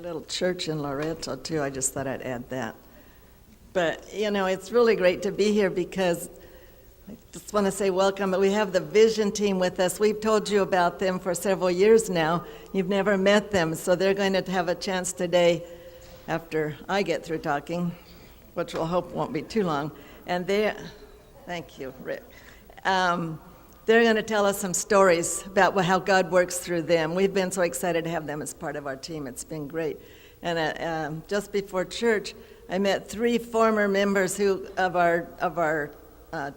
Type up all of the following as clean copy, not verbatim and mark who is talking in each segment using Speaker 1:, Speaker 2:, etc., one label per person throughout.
Speaker 1: little church in Loreto, too. I just thought I'd add that. But, it's really great to be here because I just want to say welcome. But we have the vision team with us. We've told you about them for several years now. You've never met them, so they're going to have a chance today after I get through talking, which we'll hope won't be too long. And thank you, Rick. They're going to tell us some stories about how God works through them. We've been so excited to have them as part of our team. It's been great. And just before church, I met 3 former members of our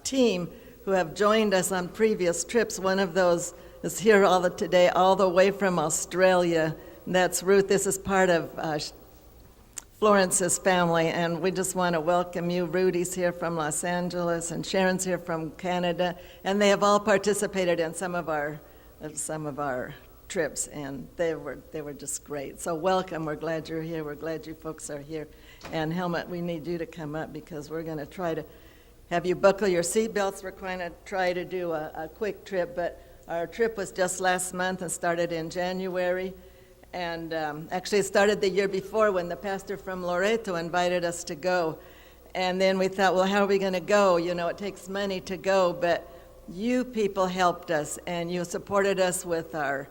Speaker 1: team who have joined us on previous trips. One of those is here today, all the way from Australia. And that's Ruth. This is part of Florence's family, and we just want to welcome you. Rudy's here from Los Angeles, and Sharon's here from Canada, and they have all participated in some of our trips, and they were just great. So welcome. We're glad you're here. We're glad you folks are here. And Helmut, we need you to come up because we're going to try to have you buckle your seatbelts. We're going to try to do a quick trip, but our trip was just last month and started in January. And actually, it started the year before when the pastor from Loreto invited us to go. And then we thought, well, how are we going to go? It takes money to go. But you people helped us, and you supported us with our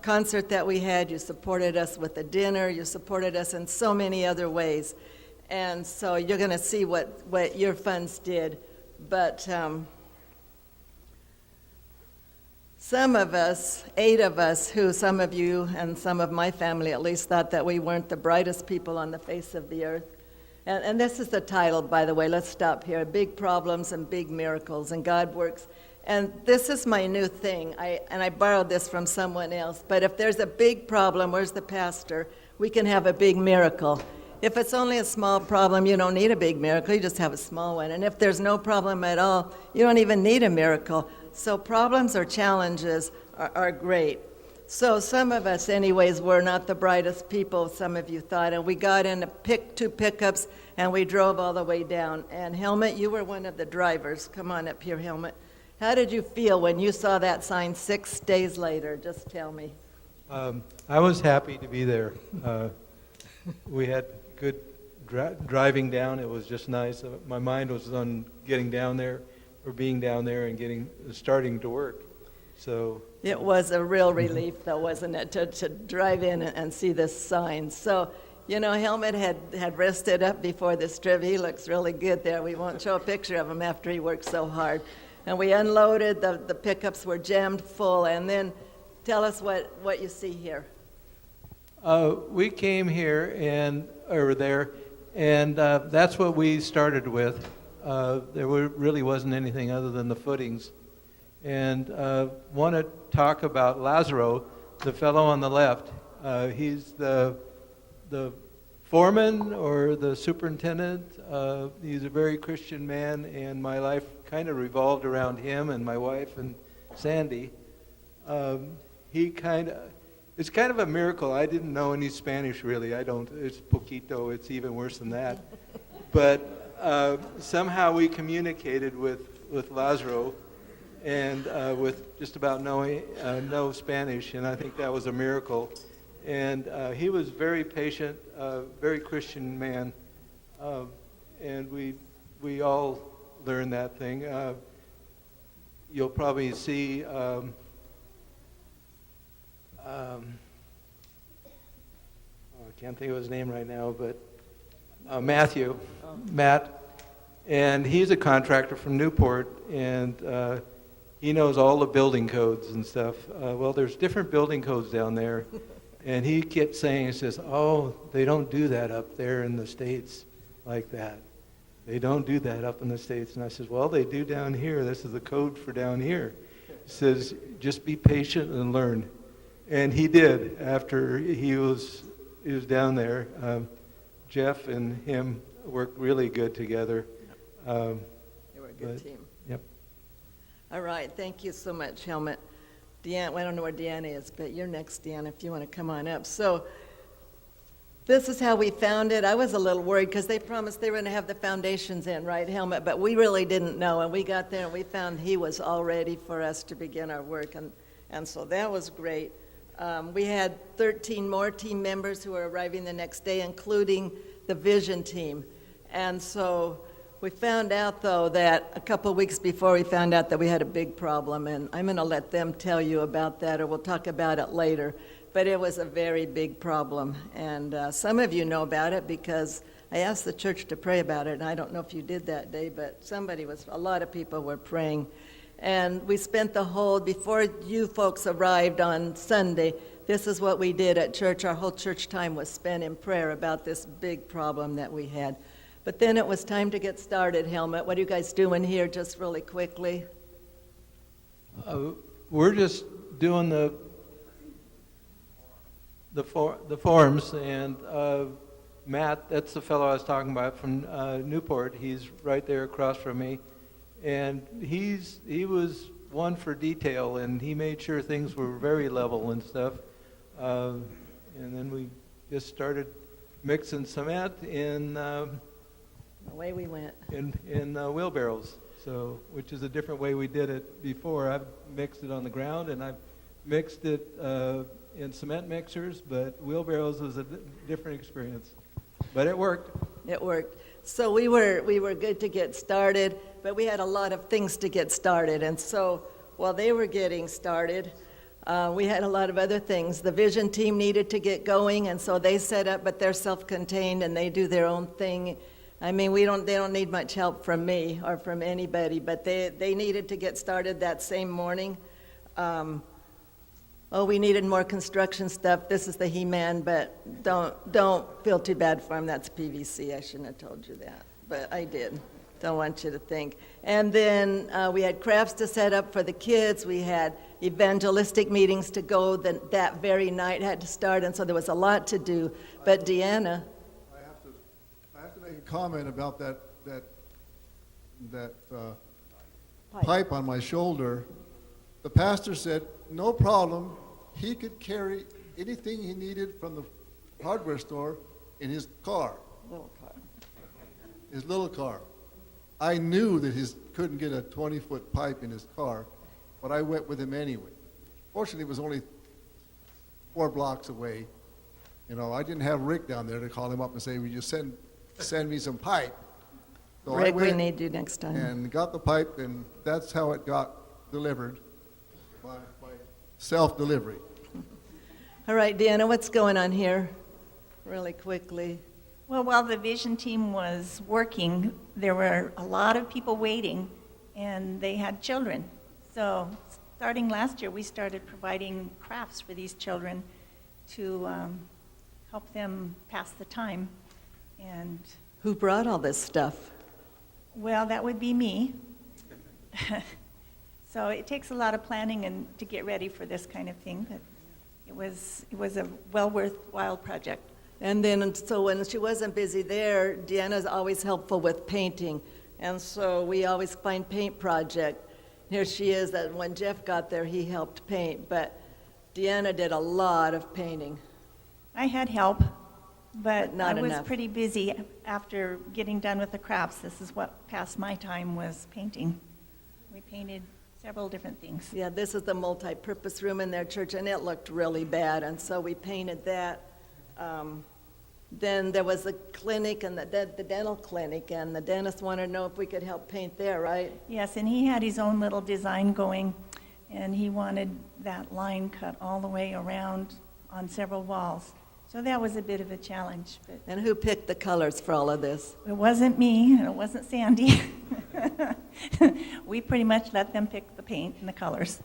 Speaker 1: concert that we had. You supported us with the dinner. You supported us in so many other ways. And so you're going to see what your funds did. But some of us, 8 of us, who some of you and some of my family at least thought that we weren't the brightest people on the face of the earth. And this is the title, by the way. Let's stop here. Big Problems and Big Miracles, and God Works. And this is my new thing. I borrowed this from someone else. But if there's a big problem, where's the pastor? We can have a big miracle. If it's only a small problem, you don't need a big miracle. You just have a small one. And if there's no problem at all, you don't even need a miracle. So problems or challenges are great. So some of us, anyways, were not the brightest people, some of you thought, and we got in 2 pickups, and we drove all the way down. And Helmut, you were one of the drivers. Come on up here, Helmut. How did you feel when you saw that sign 6 days later? Just tell me.
Speaker 2: I was happy to be there. We had good driving down. It was just nice. My mind was on getting down there, or being down there and starting to work. So
Speaker 1: it was a real relief, though, wasn't it, to drive in and see this sign. So, Helmut had rested up before this trip. He looks really good there. We won't show a picture of him after he worked so hard. And we unloaded. The pickups were jammed full. And then tell us what you see here.
Speaker 2: We came here and that's what we started with. There really wasn't anything other than the footings. And want to talk about Lazaro, the fellow on the left. He's the foreman or the superintendent. He's a very Christian man, and my life kind of revolved around him and my wife and Sandy. It's kind of a miracle. I didn't know any Spanish, really. I don't. It's poquito. It's even worse than that. But somehow we communicated with Lazaro, and with just about no Spanish, and I think that was a miracle. And he was very patient, very Christian man, and we all learned that thing. You'll probably see I can't think of his name right now, but Matt, and he's a contractor from Newport, and he knows all the building codes and stuff. Well, there's different building codes down there, and he kept saying, he says, oh, they don't do that up there in the States like that. They don't do that up in the States. And I says, well, they do down here. This is the code for down here. He says, just be patient and learn. And he did after he was down there. Jeff and him worked really good together.
Speaker 1: They were a good team.
Speaker 2: Yep.
Speaker 1: All right. Thank you so much, Helmut. Deanna, I don't know where Deanna is, but you're next, Deanna, if you want to come on up. So this is how we found it. I was a little worried because they promised they were going to have the foundations in, right, Helmut? But we really didn't know. And we got there and we found he was all ready for us to begin our work. And so that was great. We had 13 more team members who were arriving the next day, including the vision team. And so we found out, though, that a couple weeks before we found out that we had a big problem, and I'm going to let them tell you about that, or we'll talk about it later. But it was a very big problem, and some of you know about it because I asked the church to pray about it, and I don't know if you did that day, but a lot of people were praying. And we spent before you folks arrived on Sunday, this is what we did at church. Our whole church time was spent in prayer about this big problem that we had. But then it was time to get started, Helmut. What are you guys doing here, just really quickly?
Speaker 2: We're just doing the forms, and Matt, that's the fellow I was talking about from Newport. He's right there across from me, and he was one for detail, and he made sure things were very level and stuff. And then we just started mixing cement in
Speaker 1: Away we went.
Speaker 2: in wheelbarrows. So, which is a different way we did it before. I've mixed it on the ground, and I've mixed it in cement mixers, but wheelbarrows was a different experience. But it worked.
Speaker 1: It worked. So we were good to get started, but we had a lot of things to get started. And so while they were getting started, we had a lot of other things. The vision team needed to get going, and so they set up, but they're self-contained and they do their own thing. I mean, they don't need much help from me or from anybody, but they needed to get started that same morning. We needed more construction stuff. This is the He-Man, but don't feel too bad for him. That's PVC. I shouldn't have told you that, but I did. Don't want you to think. And then we had crafts to set up for the kids. We had evangelistic meetings to go that very night had to start, and so there was a lot to do. But Deanna,
Speaker 3: I have to make a comment about that pipe on my shoulder. The pastor said, no problem. He could carry anything he needed from the hardware store in his car.
Speaker 1: little car.
Speaker 3: His little car. I knew that he couldn't get a 20-foot pipe in his car, but I went with him anyway. Fortunately, it was only 4 blocks away. You know, I didn't have Rick down there to call him up and say, will you send me some pipe? So
Speaker 1: Rick,
Speaker 3: I went
Speaker 1: we need you next time.
Speaker 3: and got the pipe, and that's how it got delivered, by self-delivery.
Speaker 1: All right, Deanna, what's going on here? Really quickly.
Speaker 4: Well, while the vision team was working, there were a lot of people waiting, and they had children. So starting last year, we started providing crafts for these children to help them pass the time. And,
Speaker 1: Who brought all this stuff?
Speaker 4: well, that would be me. So it takes a lot of planning and to get ready for this kind of thing, but it was a well worthwhile project.
Speaker 1: And then, so when she wasn't busy there, Deanna's always helpful with painting. And so we always find paint project. Here she is, that when Jeff got there, he helped paint. But Deanna did a lot of painting.
Speaker 4: I had help,
Speaker 1: But not
Speaker 4: I was
Speaker 1: enough.
Speaker 4: pretty busy after getting done with the crafts. This is what passed my time, was painting. We painted several different things.
Speaker 1: Yeah, this is the multi-purpose room in their church, and it looked really bad. And so we painted that. Then there was the clinic and the dental clinic, and the dentist wanted to know if we could help paint there, right?
Speaker 4: Yes, and he had his own little design going, and he wanted that line cut all the way around on several walls. So that was a bit of a challenge, but
Speaker 1: And who picked the colors for all of this?
Speaker 4: it wasn't me, and it wasn't Sandy. We pretty much let them pick the paint and the colors.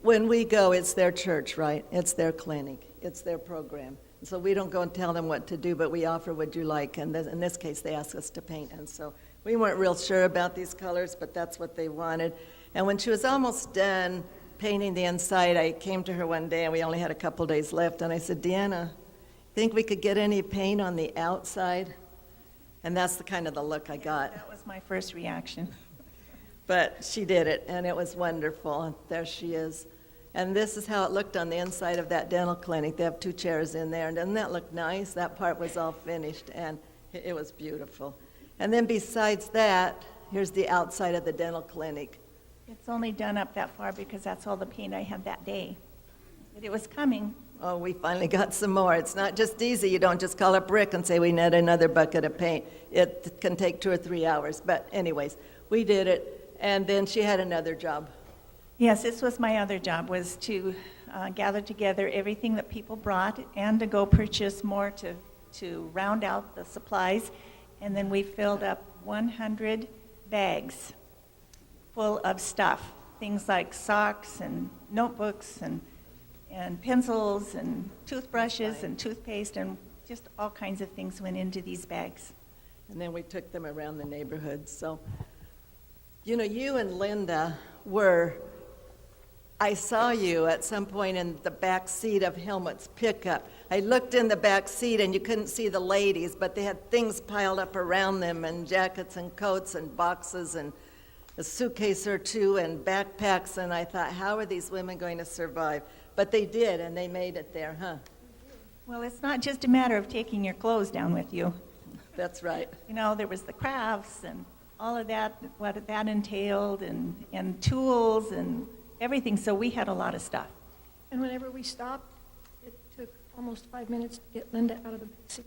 Speaker 1: When we go, it's their church, right? It's their clinic. It's their program. So we don't go and tell them what to do, but we offer, would you like? And in this case, they asked us to paint. And so we weren't real sure about these colors, but that's what they wanted. And when she was almost done painting the inside, I came to her one day, and we only had a couple days left, and I said, Deanna, think we could get any paint on the outside? And that's the kind of the look I got.
Speaker 4: That was my first reaction.
Speaker 1: But she did it, and it was wonderful. And there she is. And this is how it looked on the inside of that dental clinic. They have 2 chairs in there, and doesn't that look nice? That part was all finished, and it was beautiful. And then besides that, here's the outside of the dental clinic.
Speaker 4: It's only done up that far because that's all the paint I had that day. But it was coming.
Speaker 1: Oh, we finally got some more. It's not just easy. You don't just call up Rick and say, we need another bucket of paint. It can take 2 or 3 hours. But anyways, we did it. And then she had another job.
Speaker 4: Yes, this was my other job, was to gather together everything that people brought and to go purchase more to round out the supplies. And then we filled up 100 bags full of stuff, things like socks and notebooks and pencils and toothbrushes and toothpaste and just all kinds of things went into these bags.
Speaker 1: And then we took them around the neighborhood. So, you know, you and Linda I saw you at some point in the back seat of Helmut's pickup. I looked in the back seat and you couldn't see the ladies, but they had things piled up around them and jackets and coats and boxes and a suitcase or two and backpacks, and I thought, how are these women going to survive? But they did, and they made it there, huh?
Speaker 4: Well, it's not just a matter of taking your clothes down with you.
Speaker 1: That's right.
Speaker 4: You know, there was the crafts and all of that, what that entailed, and tools and everything, so we had a lot of stuff.
Speaker 5: And whenever we stopped, it took almost 5 minutes to get Linda out of the seat.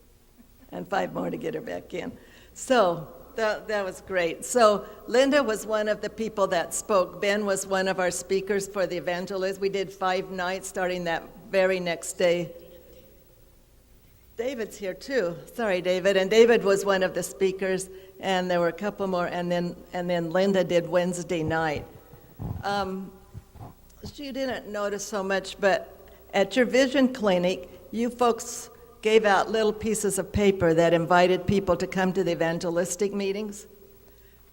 Speaker 1: And 5 more to get her back in. So that was great. So Linda was one of the people that spoke. Ben was one of our speakers for the evangelist. We did 5 nights starting that very next day. David's here too. Sorry, David. And David was one of the speakers, and there were a couple more, and then Linda did Wednesday night. You didn't notice so much, but at your vision clinic, you folks gave out little pieces of paper that invited people to come to the evangelistic meetings.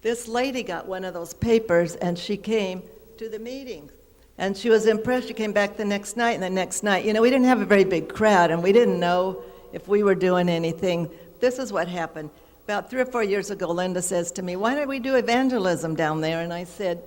Speaker 1: This lady got one of those papers, and she came to the meetings. And she was impressed. She came back the next night and the next night. You know, we didn't have a very big crowd, and we didn't know if we were doing anything. This is what happened. About 3 or 4 years ago, Linda says to me, why don't we do evangelism down there? And I said,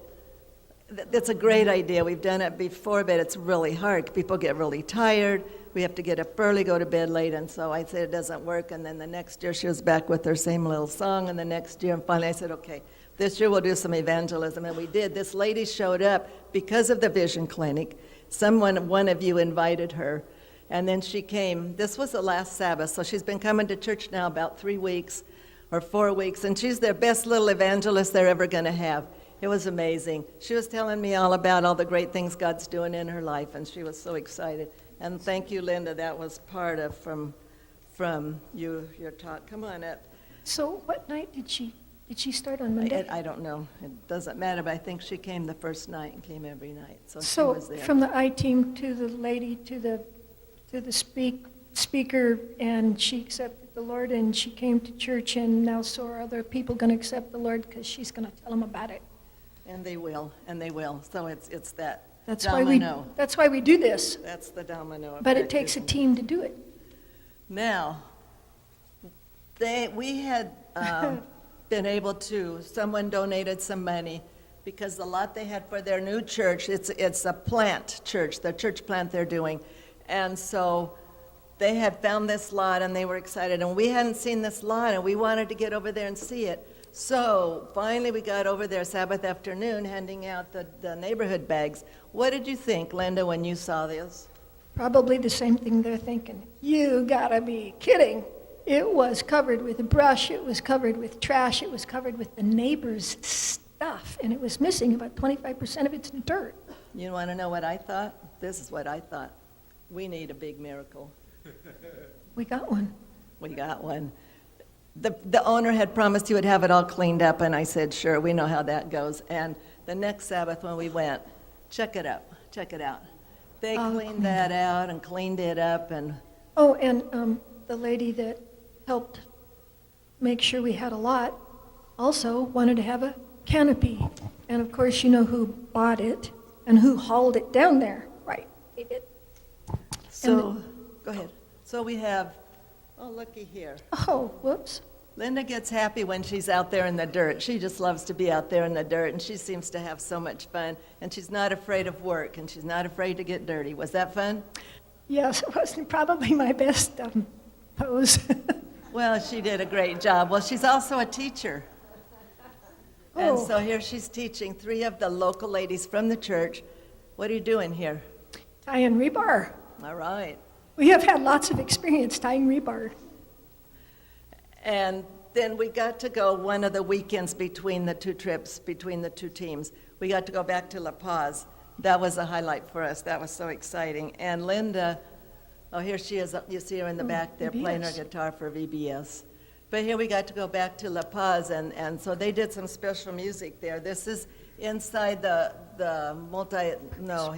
Speaker 1: that's a great idea. We've done it before, but it's really hard. People get really tired. We have to get up early, go to bed late, and so I said it doesn't work. And then the next year she was back with her same little song, and the next year, and finally I said, okay, this year we'll do some evangelism, and we did. This lady showed up because of the Vision Clinic. One of you invited her, and then she came. This was the last Sabbath, so she's been coming to church now about 3 weeks or 4 weeks, and she's their best little evangelist they're ever going to have. It was amazing. She was telling me all about all the great things God's doing in her life, and she was so excited. And thank you, Linda. That was part of from your talk. Come on up.
Speaker 5: So what night did she start on Monday?
Speaker 1: I don't know. It doesn't matter, but I think she came the first night and came every night. So she
Speaker 5: So
Speaker 1: was there.
Speaker 5: from the I-team to the lady to the speaker, and she accepted the Lord, and she came to church, and now so are other people going to accept the Lord because she's going to tell them about it.
Speaker 1: And they will. So it's that
Speaker 5: That's
Speaker 1: domino.
Speaker 5: why we do this.
Speaker 1: That's the domino effect.
Speaker 5: But it takes a
Speaker 1: isn't it?
Speaker 5: team to do it.
Speaker 1: Now, we had been able to, someone donated some money because the lot they had for their new church, it's a plant church, the church plant they're doing. And so they had found this lot and they were excited. And we hadn't seen this lot and we wanted to get over there and see it. So finally we got over there Sabbath afternoon handing out the neighborhood bags. What did you think, Linda, when you saw this?
Speaker 5: Probably the same thing they're thinking. You gotta be kidding. It was covered with brush, it was covered with trash, it was covered with the neighbor's stuff, and it was missing about 25% of its dirt.
Speaker 1: You want to know what I thought? This is what I thought. We need a big miracle.
Speaker 5: We got one.
Speaker 1: We got one. The owner had promised he would have it all cleaned up, and I said, sure, we know how that goes. And the next Sabbath when we went, check it out. They cleaned that out and cleaned it up. And
Speaker 5: Oh, and the lady that helped make sure we had a lot also wanted to have a canopy. And of course, you know who bought it and who hauled it down there, right? They did.
Speaker 1: so, go ahead. So we have, oh, looky here.
Speaker 5: Oh, whoops.
Speaker 1: Linda gets happy when she's out there in the dirt. She just loves to be out there in the dirt, and she seems to have so much fun. And she's not afraid of work, and she's not afraid to get dirty. Was that fun?
Speaker 5: Yes, it wasn't probably my best pose.
Speaker 1: Well, she did a great job. Well, she's also a teacher. And so here she's teaching 3 of the local ladies from the church. What are you doing here?
Speaker 5: Tying rebar.
Speaker 1: All right.
Speaker 5: We have had lots of experience tying rebar.
Speaker 1: And then we got to go one of the weekends between the two trips, between the two teams. We got to go back to La Paz. That was a highlight for us. That was so exciting. And Linda, oh, here she is. You see her in the back there playing her
Speaker 5: VBS.
Speaker 1: guitar for VBS. But here we got to go back to La Paz, and so they did some special music there. This is inside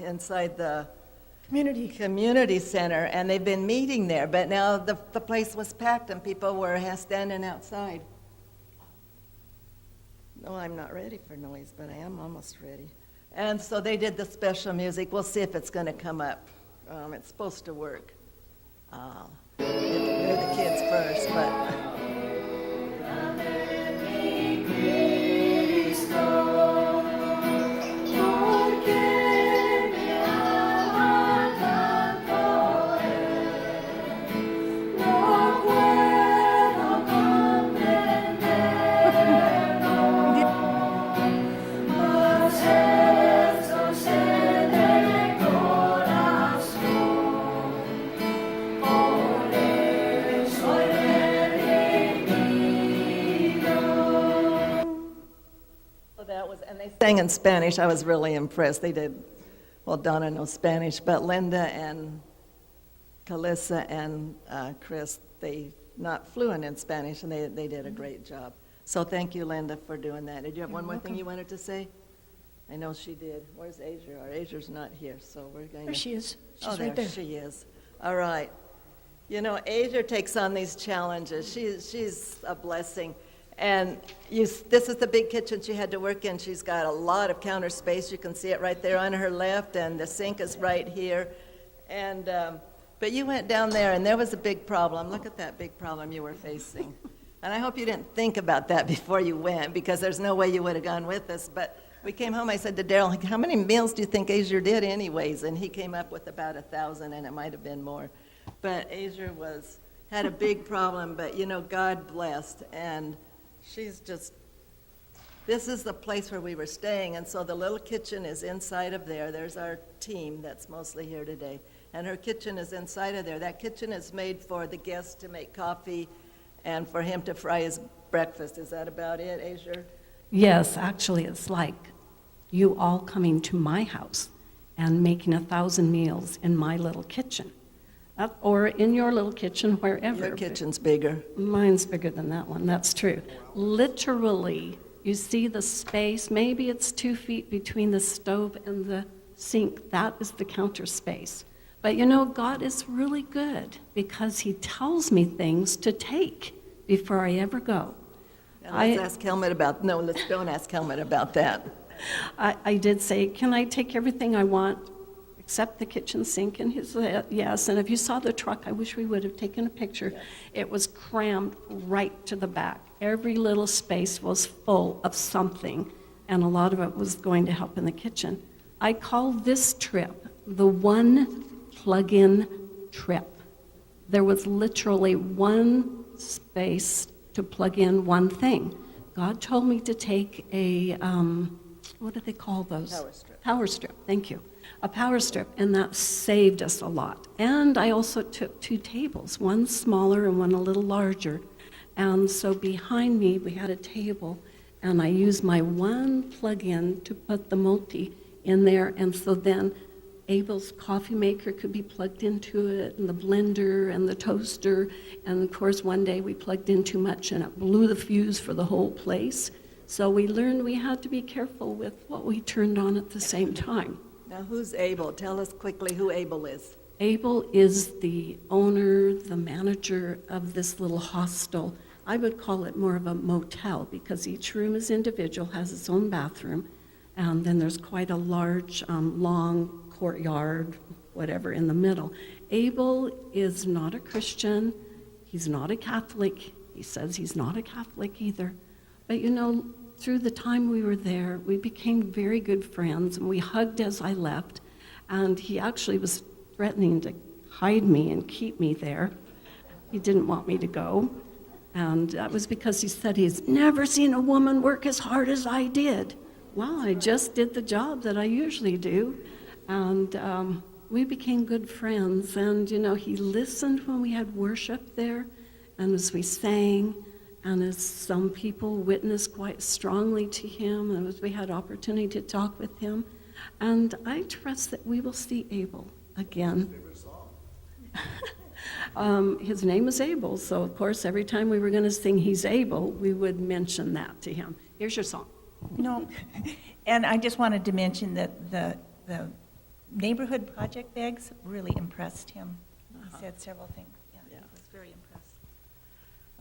Speaker 1: inside the community center, and they've been meeting there, but now the place was packed and people were standing outside. No, I'm not ready for noise, but I am almost ready. And so they did the special music. We'll see if it's going to come up. It's supposed to work. Hear the kids first, but... sang in Spanish. I was really impressed. They did, well, Donna knows Spanish, but Linda and Calissa and Chris, they not fluent in Spanish, and they did a great job. So thank you, Linda, for doing that. Did you have one more thing you wanted to say? I know she did. Where's Asia? Asia's not here, so we're going to...
Speaker 5: There she is. She's
Speaker 1: Oh,
Speaker 5: right there.
Speaker 1: she is. All right. You know, Asia takes on these challenges. She's a blessing. And this is the big kitchen she had to work in. She's got a lot of counter space. You can see it right there on her left, and the sink is right here. And but you went down there, and there was a big problem. Look at that big problem you were facing. And I hope you didn't think about that before you went, because there's no way you would have gone with us. But we came home, I said to Daryl, like, how many meals do you think Asia did anyways? And he came up with about 1,000, and it might have been more. But Asia had a big problem, but, you know, God blessed. And she's just, this is the place where we were staying. And so the little kitchen is inside of there. There's our team that's mostly here today. And her kitchen is inside of there. That kitchen is made for the guests to make coffee and for him to fry his breakfast. Is that about it, Asia?
Speaker 6: Yes, actually, it's like you all coming to my house and making 1,000 meals in my little kitchen. Or in your little kitchen, wherever.
Speaker 1: Your kitchen's bigger.
Speaker 6: Mine's bigger than that one, that's true. Literally, you see the space, maybe it's 2 feet between the stove and the sink. That is the counter space. But you know, God is really good because he tells me things to take before I ever go.
Speaker 1: And let's ask Helmut about, no, don't ask Helmut about that.
Speaker 6: I did say, can I take everything I want except the kitchen sink? And he said, yes. And if you saw the truck, I wish we would have taken a picture. Yes. It was crammed right to the back. Every little space was full of something, and a lot of it was going to help in the kitchen. I call this trip the one plug-in trip. There was literally one space to plug in one thing. God told me to take a, what do they call those?
Speaker 1: Power strip.
Speaker 6: Power strip, thank you. A power strip, and that saved us a lot. And I also took 2 tables, one smaller and one a little larger. And so behind me, we had a table, and I used my one plug-in to put the multi in there, and so then Abel's coffee maker could be plugged into it, and the blender and the toaster. And of course, one day we plugged in too much and it blew the fuse for the whole place. So we learned we had to be careful with what we turned on at the same time.
Speaker 1: Now, who's Abel? Tell us quickly who Abel is.
Speaker 6: Abel is the owner, the manager of this little hostel. I would call it more of a motel because each room is individual, has its own bathroom, and then there's quite a large, long courtyard, whatever, in the middle. Abel is not a Christian. He's not a Catholic. He says he's not a Catholic either. But you know, through the time we were there, we became very good friends, and we hugged as I left. And he actually was threatening to hide me and keep me there. He didn't want me to go. And that was because he said he's never seen a woman work as hard as I did. Well, I just did the job that I usually do. And we became good friends. And, he listened when we had worship there, and as we sang, and as some people witnessed quite strongly to him, and as we had opportunity to talk with him. And I trust that we will see Abel again. His name is Abel, so of course every time we were going to sing He's Able, we would mention that to him. Here's your song.
Speaker 4: And I just wanted to mention that the neighborhood project bags really impressed him. He said several things. Yeah,
Speaker 1: Yeah.
Speaker 4: he was very impressed.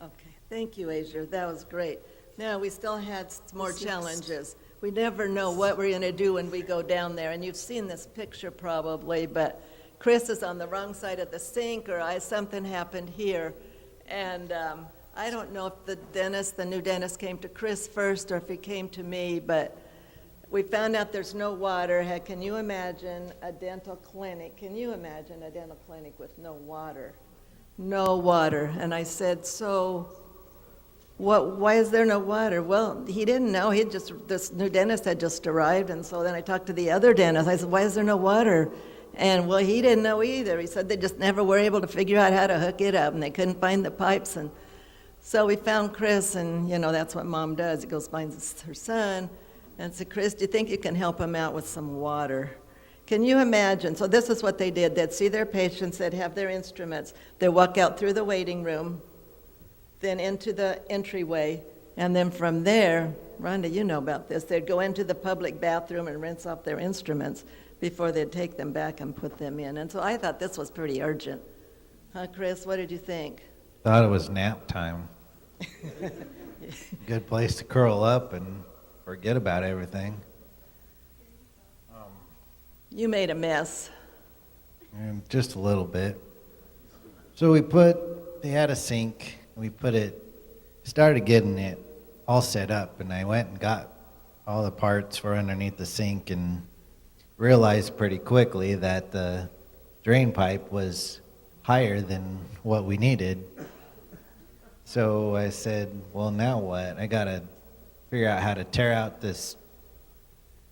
Speaker 1: Okay, thank you, Asia. That was great. Now, we still had some more challenges. We never know what we're going to do when we go down there, and you've seen this picture probably, but Chris is on the wrong side of the sink, or something happened here, and I don't know if the new dentist came to Chris first, or if he came to me, but we found out there's no water. Heck, can you imagine a dental clinic? Can you imagine a dental clinic with no water? No water. And I said, so why is there no water? Well, he didn't know. This new dentist had just arrived, and so then I talked to the other dentist. I said, why is there no water? And, well, he didn't know either. He said they just never were able to figure out how to hook it up, and they couldn't find the pipes. And so we found Chris, and, that's what Mom does. He goes, finds her son, and said, Chris, do you think you can help him out with some water? Can you imagine? So this is what they did. They'd see their patients. They'd have their instruments. They'd walk out through the waiting room, then into the entryway, and then from there, Rhonda, you know about this, they'd go into the public bathroom and rinse off their instruments before they'd take them back and put them in. And so I thought this was pretty urgent. Huh, Chris? What did you think?
Speaker 7: Thought it was nap time. Good place to curl up and forget about everything.
Speaker 1: You made a mess.
Speaker 7: And just a little bit. So they had a sink, and we started getting it all set up, and I went and got all the parts for underneath the sink and realized pretty quickly that the drain pipe was higher than what we needed. So I said, well, now what? I got to figure out how to tear out this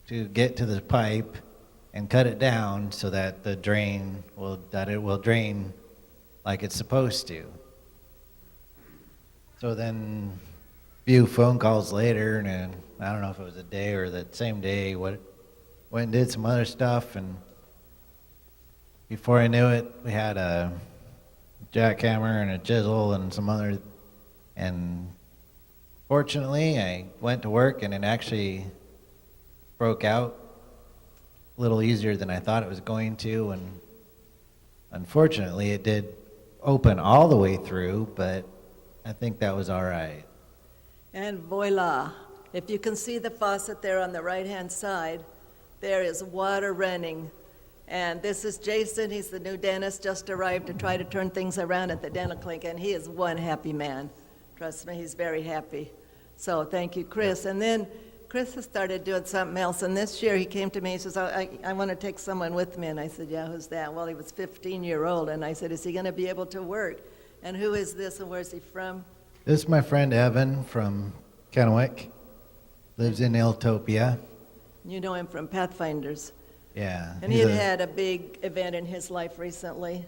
Speaker 7: to get to the pipe and cut it down so that it will drain like it's supposed to. So then a few phone calls later, and I don't know if it was a day or that same day, went and did some other stuff, and before I knew it, we had a jackhammer and a chisel and some other, and fortunately I went to work and it actually broke out a little easier than I thought it was going to, and unfortunately it did open all the way through, but I think that was all right.
Speaker 1: And voila, if you can see the faucet there on the right-hand side, there is water running. And this is Jason. He's the new dentist, just arrived to try to turn things around at the dental clinic, and he is one happy man. Trust me, he's very happy. So thank you, Chris. And then Chris has started doing something else, and this year he came to me, he says, I want to take someone with me. And I said, yeah, who's that? Well, he was 15-year-old, and I said, is he going to be able to work? And who is this, and where's he from?
Speaker 7: This is my friend Evan from Kennewick. Lives in Iltopia.
Speaker 1: You know him from Pathfinders.
Speaker 7: Yeah.
Speaker 1: And he had a big event in his life recently.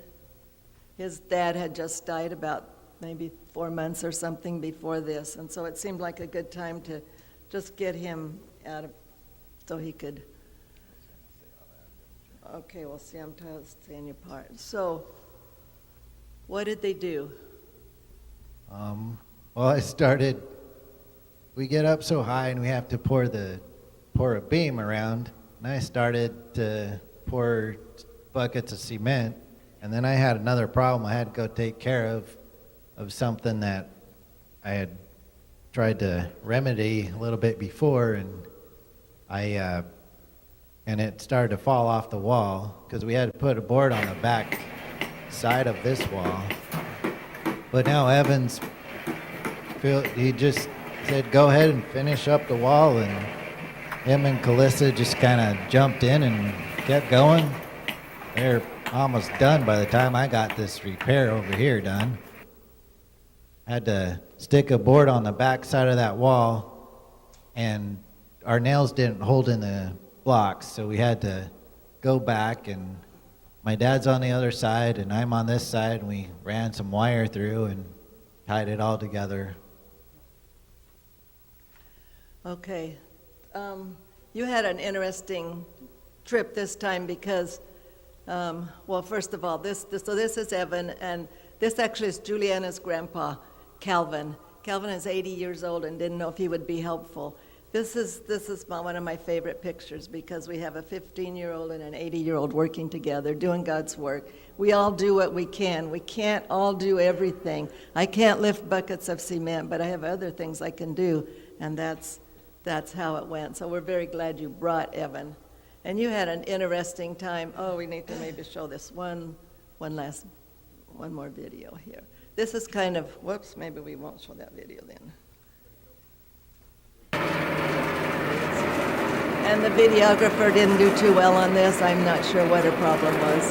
Speaker 1: His dad had just died about maybe 4 months or something before this, and so it seemed like a good time to just get him out of, so he could. Okay, well, see, I'm staying your part. So, what did they do?
Speaker 7: Well, we get up so high and we have to pour a beam around, and I started to pour buckets of cement, and then I had another problem I had to go take care of something that I had tried to remedy a little bit before, and and it started to fall off the wall because we had to put a board on the back side of this wall. But now Evans, he just said, go ahead and finish up the wall, and him and Calissa just kind of jumped in and kept going. They're almost done by the time I got this repair over here done. Had to stick a board on the back side of that wall, and our nails didn't hold in the blocks, so we had to go back, and my dad's on the other side, and I'm on this side, and we ran some wire through and tied it all together.
Speaker 1: Okay. You had an interesting trip this time because, well, first of all, this is Evan, and this actually is Juliana's grandpa, Calvin. Calvin is 80 years old and didn't know if he would be helpful. This is one of my favorite pictures because we have a 15-year-old and an 80-year-old working together, doing God's work. We all do what we can. We can't all do everything. I can't lift buckets of cement, but I have other things I can do, and that's how it went. So we're very glad you brought Evan. And you had an interesting time. Oh, we need to maybe show this one more video here. This is kind of, whoops, maybe we won't show that video then. And the videographer didn't do too well on this. I'm not sure what her problem was.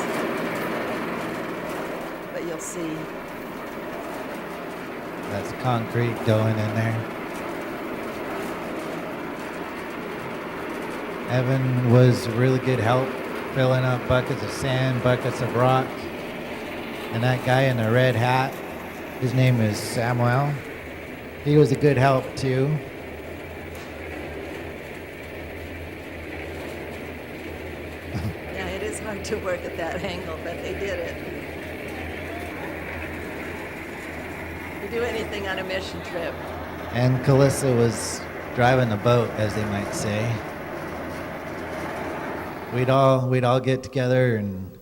Speaker 1: But you'll see.
Speaker 7: That's concrete going in there. Evan was really good help filling up buckets of sand, buckets of rock. And that guy in the red hat, his name is Samuel. He was a good help too.
Speaker 1: Yeah, it is hard to work at that angle, but they did it. You do anything on a mission trip.
Speaker 7: And Calissa was driving the boat, as they might say. We'd all get together, and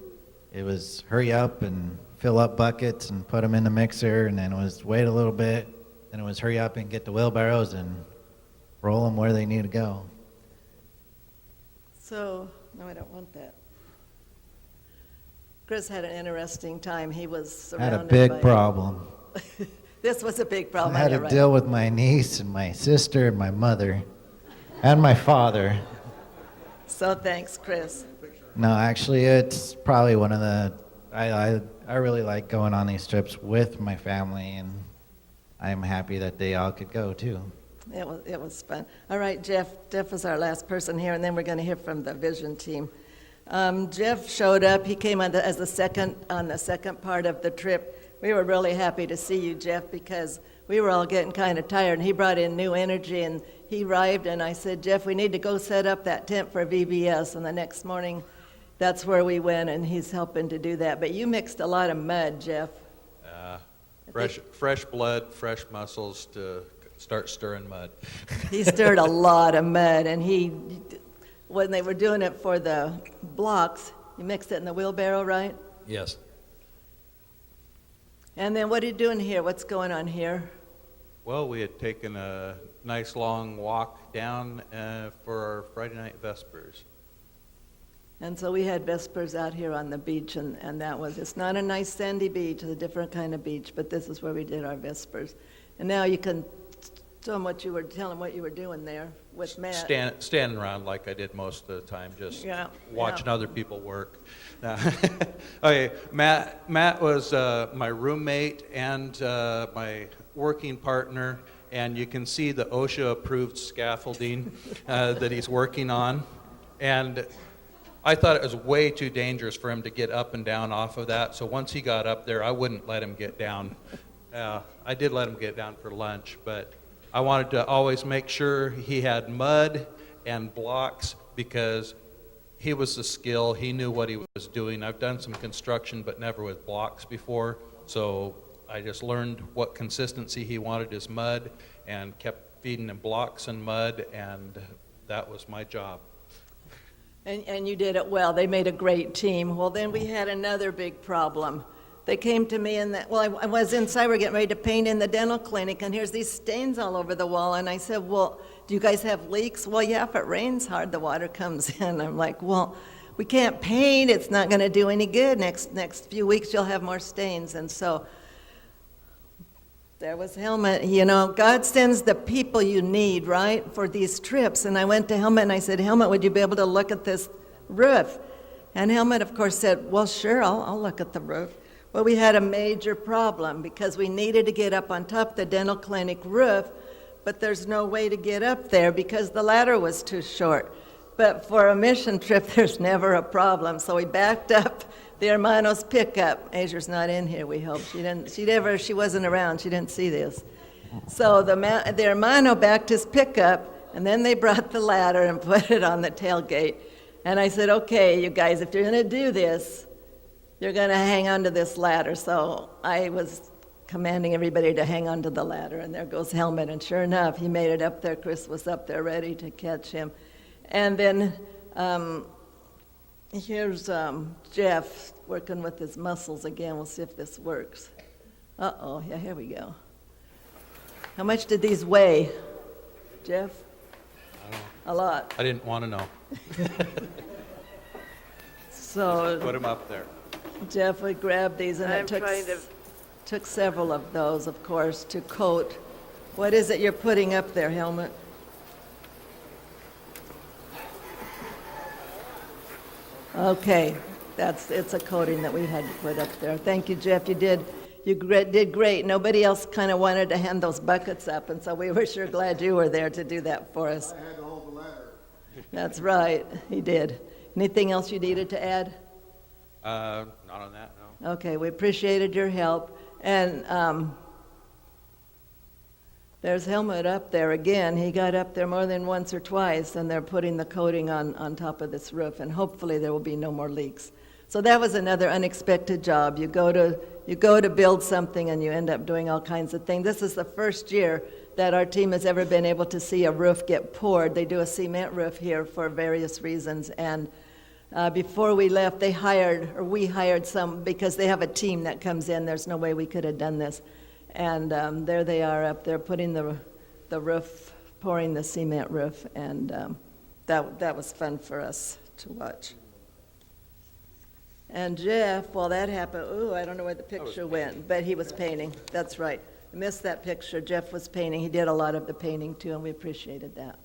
Speaker 7: it was hurry up and fill up buckets and put them in the mixer, and then it was wait a little bit, then it was hurry up and get the wheelbarrows and roll them where they need to go.
Speaker 1: So, no, I don't want that. Chris had an interesting time. He was surrounded
Speaker 7: Had a big
Speaker 1: by...
Speaker 7: problem.
Speaker 1: This was a big problem.
Speaker 7: I had
Speaker 1: yeah,
Speaker 7: to
Speaker 1: right.
Speaker 7: deal with my niece and my sister and my mother and my father.
Speaker 1: So thanks, Chris.
Speaker 7: No, actually, it's probably one of the... I really like going on these trips with my family, and I'm happy that they all could go, too.
Speaker 1: It was fun. All right, Jeff is our last person here, and then we're going to hear from the Vision team. Jeff showed up. He came on the second part of the trip. We were really happy to see you, Jeff, because we were all getting kind of tired, and he brought in new energy, and he arrived, and I said, Jeff, we need to go set up that tent for VBS, and the next morning, that's where we went, and he's helping to do that. But you mixed a lot of mud, Jeff.
Speaker 8: Fresh blood, fresh muscles to start stirring mud.
Speaker 1: He stirred a lot of mud, and when they were doing it for the blocks, you mixed it in the wheelbarrow, right?
Speaker 8: Yes.
Speaker 1: And then what are you doing here? What's going on here?
Speaker 8: Well, we had taken a nice long walk down for our Friday night Vespers.
Speaker 1: And so we had Vespers out here on the beach, and it's not a nice sandy beach, it's a different kind of beach, but this is where we did our Vespers. And now you can tell them what you were doing there with Matt.
Speaker 8: Standing around like I did most of the time, just watching other people work. Okay, Matt was my roommate and my working partner, and you can see the OSHA-approved scaffolding that he's working on. And I thought it was way too dangerous for him to get up and down off of that, so once he got up there, I wouldn't let him get down. I did let him get down for lunch, but I wanted to always make sure he had mud and blocks because he was the skill. He knew what he was doing. I've done some construction, but never with blocks before, so I just learned what consistency he wanted his mud and kept feeding him blocks and mud, and that was my job.
Speaker 1: And you did it well. They made a great team. Well, then we had another big problem. They came to me I was inside, we're getting ready to paint in the dental clinic, and here's these stains all over the wall. And I said, well, do you guys have leaks? Well, yeah, if it rains hard, the water comes in. I'm like, well, we can't paint. It's not going to do any good. Next few weeks, you'll have more stains. And so there was Helmut. You know, God sends the people you need, right, for these trips. And I went to Helmut and I said, Helmut, would you be able to look at this roof? And Helmut, of course, said, well, sure, I'll look at the roof. Well, we had a major problem because we needed to get up on top of the dental clinic roof, but there's no way to get up there because the ladder was too short. But for a mission trip, there's never a problem. So we backed up the Hermano's pickup. Azur's not in here, we hope. She wasn't around, she didn't see this. So the Hermano backed his pickup, and then they brought the ladder and put it on the tailgate. And I said, okay, you guys, if you're going to do this, you're going to hang on to this ladder. So I was commanding everybody to hang on to the ladder, and there goes Helmut. And sure enough, he made it up there. Chris was up there ready to catch him. And then here's Jeff working with his muscles again. We'll see if this works. Uh-oh, yeah, here we go. How much did these weigh, Jeff? A lot.
Speaker 8: I didn't want to know.
Speaker 1: So
Speaker 8: Put them up there.
Speaker 1: Jeff would grab these, and
Speaker 9: I'm
Speaker 1: it
Speaker 9: trying to-
Speaker 1: took several of those, of course, to coat. What is it you're putting up there, Helmut? Okay, it's a coating that we had to put up there. Thank you, Jeff. You did great. Nobody else kind of wanted to hand those buckets up, and so we were sure glad you were there to do that for us.
Speaker 3: I had to hold the ladder.
Speaker 1: That's right, he did. Anything else you needed to add?
Speaker 8: Not on that, no.
Speaker 1: Okay, we appreciated your help. And there's Helmut up there again. He got up there more than once or twice, and they're putting the coating on top of this roof, and hopefully there will be no more leaks. So that was another unexpected job. You go to build something, and you end up doing all kinds of things. This is the first year that our team has ever been able to see a roof get poured. They do a cement roof here for various reasons, and before we left, we hired some, because they have a team that comes in. There's no way we could have done this. And there they are up there putting the roof, pouring the cement roof, and that was fun for us to watch. And Jeff, while that happened, I don't know where the picture went, but he was painting. That's right. I missed that picture. Jeff was painting. He did a lot of the painting too, and we appreciated that.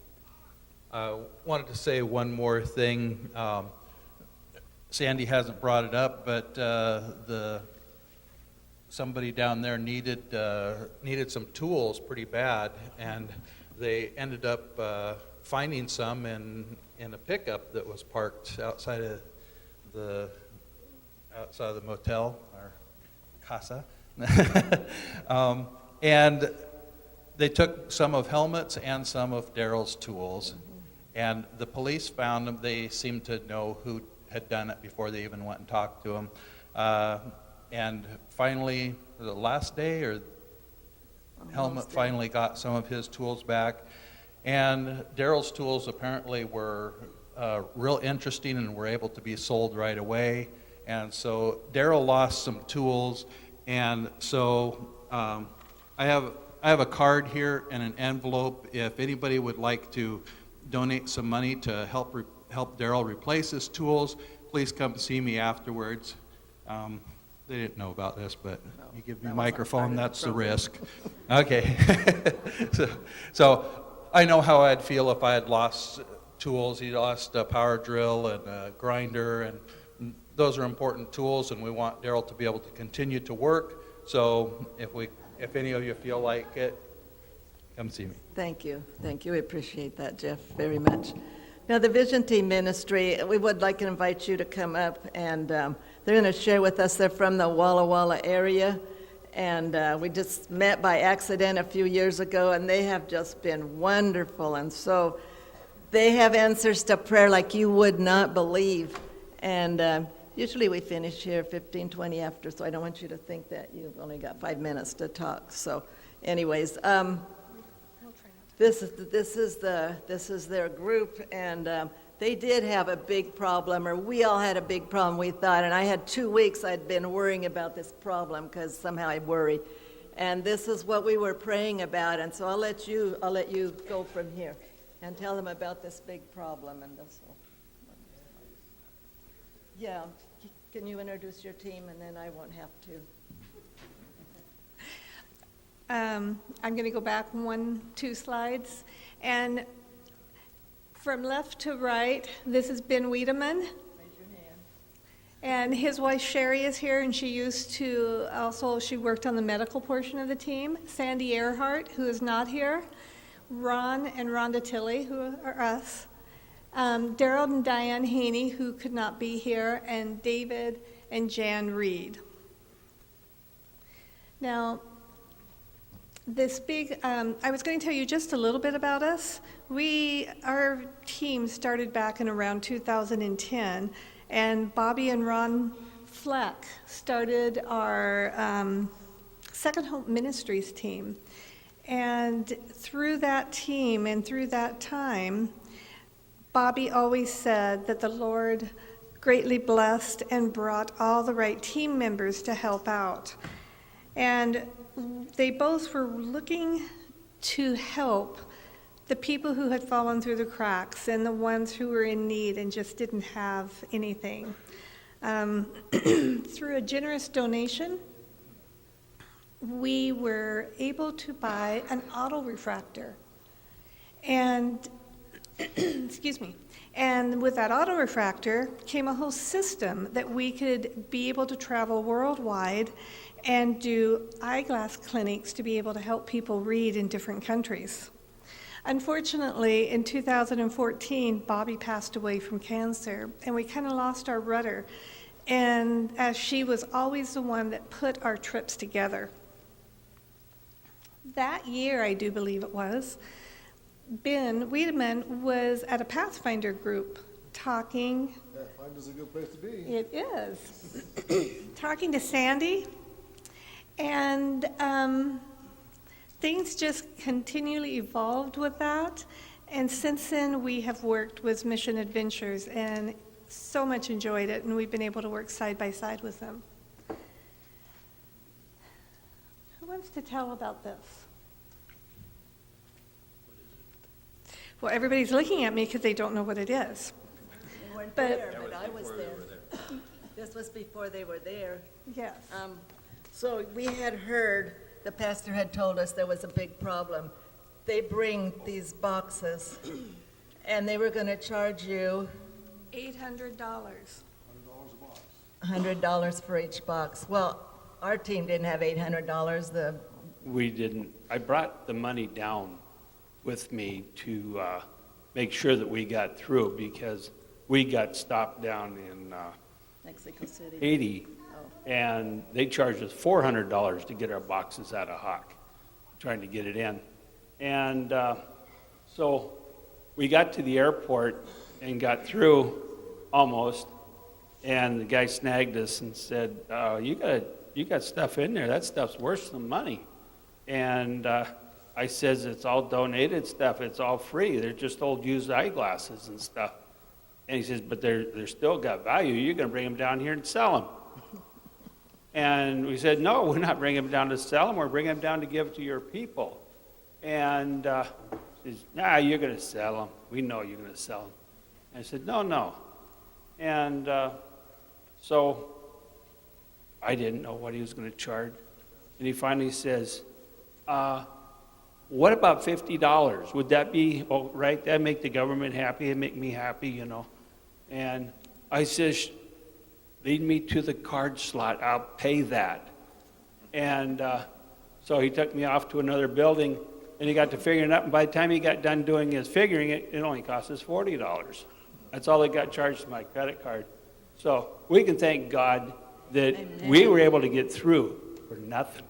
Speaker 8: Wanted to say one more thing. Sandy hasn't brought it up, but somebody down there needed some tools pretty bad, and they ended up finding some in a pickup that was parked outside of the motel or casa. And they took some of Helmut's and some of Daryl's tools, and the police found them. They seemed to know who had done it before they even went and talked to him. And finally, the last day, or Helmut finally got some of his tools back. And Daryl's tools apparently were real interesting and were able to be sold right away. And so Daryl lost some tools, and so I have a card here and an envelope. If anybody would like to donate some money to help Daryl replace his tools, please come see me afterwards. They didn't know about this, but you give me a microphone, that's the risk. Okay. so I know how I'd feel if I had lost tools. He lost a power drill and a grinder, and those are important tools, and we want Daryl to be able to continue to work. So if any of you feel like it, come see me.
Speaker 1: Thank you. We appreciate that, Jeff, very much. Now, the Vision Team Ministry, we would like to invite you to come up, and they're going to share with us. They're from the Walla Walla area, and we just met by accident a few years ago, and they have just been wonderful. And so they have answers to prayer like you would not believe. And usually we finish here 15, 20 after, so I don't want you to think that you've only got 5 minutes to talk. So anyways, This is their group, and they did have a big problem, or we all had a big problem, we thought, and I had 2 weeks I'd been worrying about this problem, because somehow I worry. And this is what we were praying about, and so I'll let you go from here and tell them about this big problem. And this will, yeah, can you introduce your team, and then I won't have to.
Speaker 9: I'm going to go back 2 slides. And from left to right, this is Ben Wiedemann.
Speaker 1: Raise your hand.
Speaker 9: And his wife Sherry is here, and she worked on the medical portion of the team. Sandy Earhart, who is not here. Ron and Rhonda Tilley, who are us. Daryl and Diane Haney, who could not be here. And David and Jan Reed. Now, I was going to tell you just a little bit about us. Our team started back in around 2010, and Bobby and Ron Fleck started our Second Hope Ministries team. And through that team and through that time, Bobby always said that the Lord greatly blessed and brought all the right team members to help out. And they both were looking to help the people who had fallen through the cracks and the ones who were in need and just didn't have anything. Through a generous donation, we were able to buy an auto refractor. And, excuse me, and with that auto refractor came a whole system that we could be able to travel worldwide and do eyeglass clinics to be able to help people read in different countries. Unfortunately, in 2014, Bobby passed away from cancer, and we kind of lost our rudder. And as she was always the one that put our trips together. That year, I do believe it was, Ben Wiedemann was at a Pathfinder group talking.
Speaker 3: Pathfinder's a good place to be.
Speaker 9: It is. Talking to Sandy. And things just continually evolved with that. And since then, we have worked with Mission Adventures and so much enjoyed it. And we've been able to work side by side with them. Who wants to tell about this? Well, everybody's looking at me because they don't know what it is.
Speaker 1: They weren't
Speaker 9: But-
Speaker 1: there, but I was there. This was before they were there.
Speaker 9: Yes.
Speaker 1: So we had heard, the pastor had told us there was a big problem. They bring these boxes, and they were going to charge you
Speaker 9: $800.
Speaker 1: $100 for each box. Well, our team didn't have $800.
Speaker 10: We didn't. I brought the money down with me to make sure that we got through because we got stopped down in
Speaker 1: Mexico City.
Speaker 10: Haiti, and they charged us $400 to get our boxes out of Hawk, trying to get it in. And so we got to the airport and got through almost, and the guy snagged us and said, you got stuff in there. That stuff's worse than money. And I says, it's all donated stuff. It's all free. They're just old used eyeglasses and stuff. And he says, but they're still got value. You're going to bring them down here and sell them. And we said, no, we're not bringing them down to sell them. We're bringing them down to give to your people. And he says, nah, you're going to sell them. We know you're going to sell them. And I said, no. And so I didn't know what he was going to charge. And he finally says, what about $50? Would that be all right? That'd make the government happy. It'd make me happy, you know. And I says, lead me to the card slot. I'll pay that. And so he took me off to another building, and he got to figuring it up. And by the time he got done doing his figuring it, it only cost us $40. That's all it got charged to my credit card. So we can thank God that we were able to get through for nothing.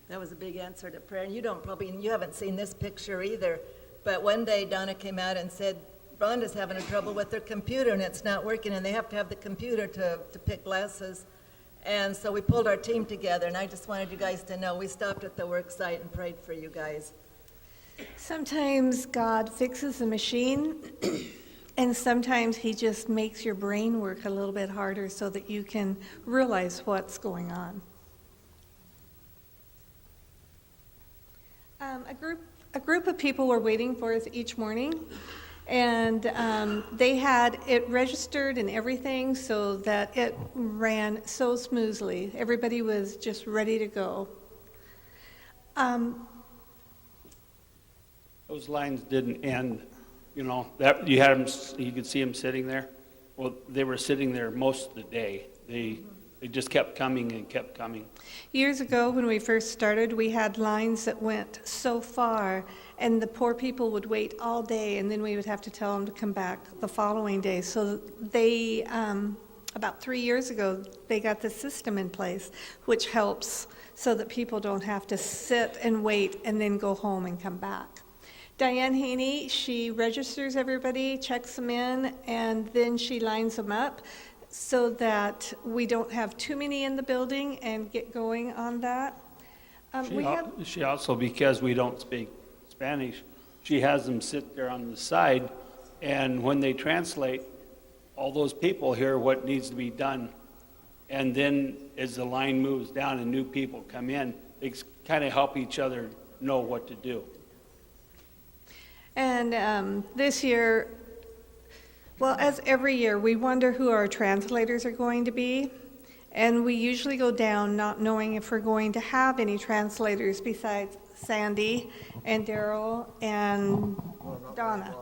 Speaker 1: That was a big answer to prayer. And you haven't seen this picture either. But one day Donna came out and said, Rhonda's having trouble with her computer and it's not working and they have to have the computer to pick glasses. And so we pulled our team together, and I just wanted you guys to know we stopped at the work site and prayed for you guys.
Speaker 9: Sometimes God fixes the machine, and sometimes he just makes your brain work a little bit harder so that you can realize what's going on. A group of people were waiting for us each morning, and they had it registered and everything so that it ran so smoothly. Everybody was just ready to go.
Speaker 10: Those lines didn't end, you know, that you had them, you could see them sitting there. Well, they were sitting there most of the day. They just kept coming and kept coming.
Speaker 9: Years ago, when we first started, we had lines that went so far, and the poor people would wait all day, and then we would have to tell them to come back the following day. So they about 3 years ago, they got the system in place, which helps so that people don't have to sit and wait and then go home and come back. Diane Haney, she registers everybody, checks them in, and then she lines them up so that we don't have too many in the building and get going on that.
Speaker 10: She also, because we don't speak Spanish, she has them sit there on the side, and when they translate, all those people hear what needs to be done. And then as the line moves down and new people come in, they kind of help each other know what to do.
Speaker 9: And this year, well, as every year, we wonder who our translators are going to be. And we usually go down not knowing if we're going to have any translators besides Sandy and Daryl and Donna.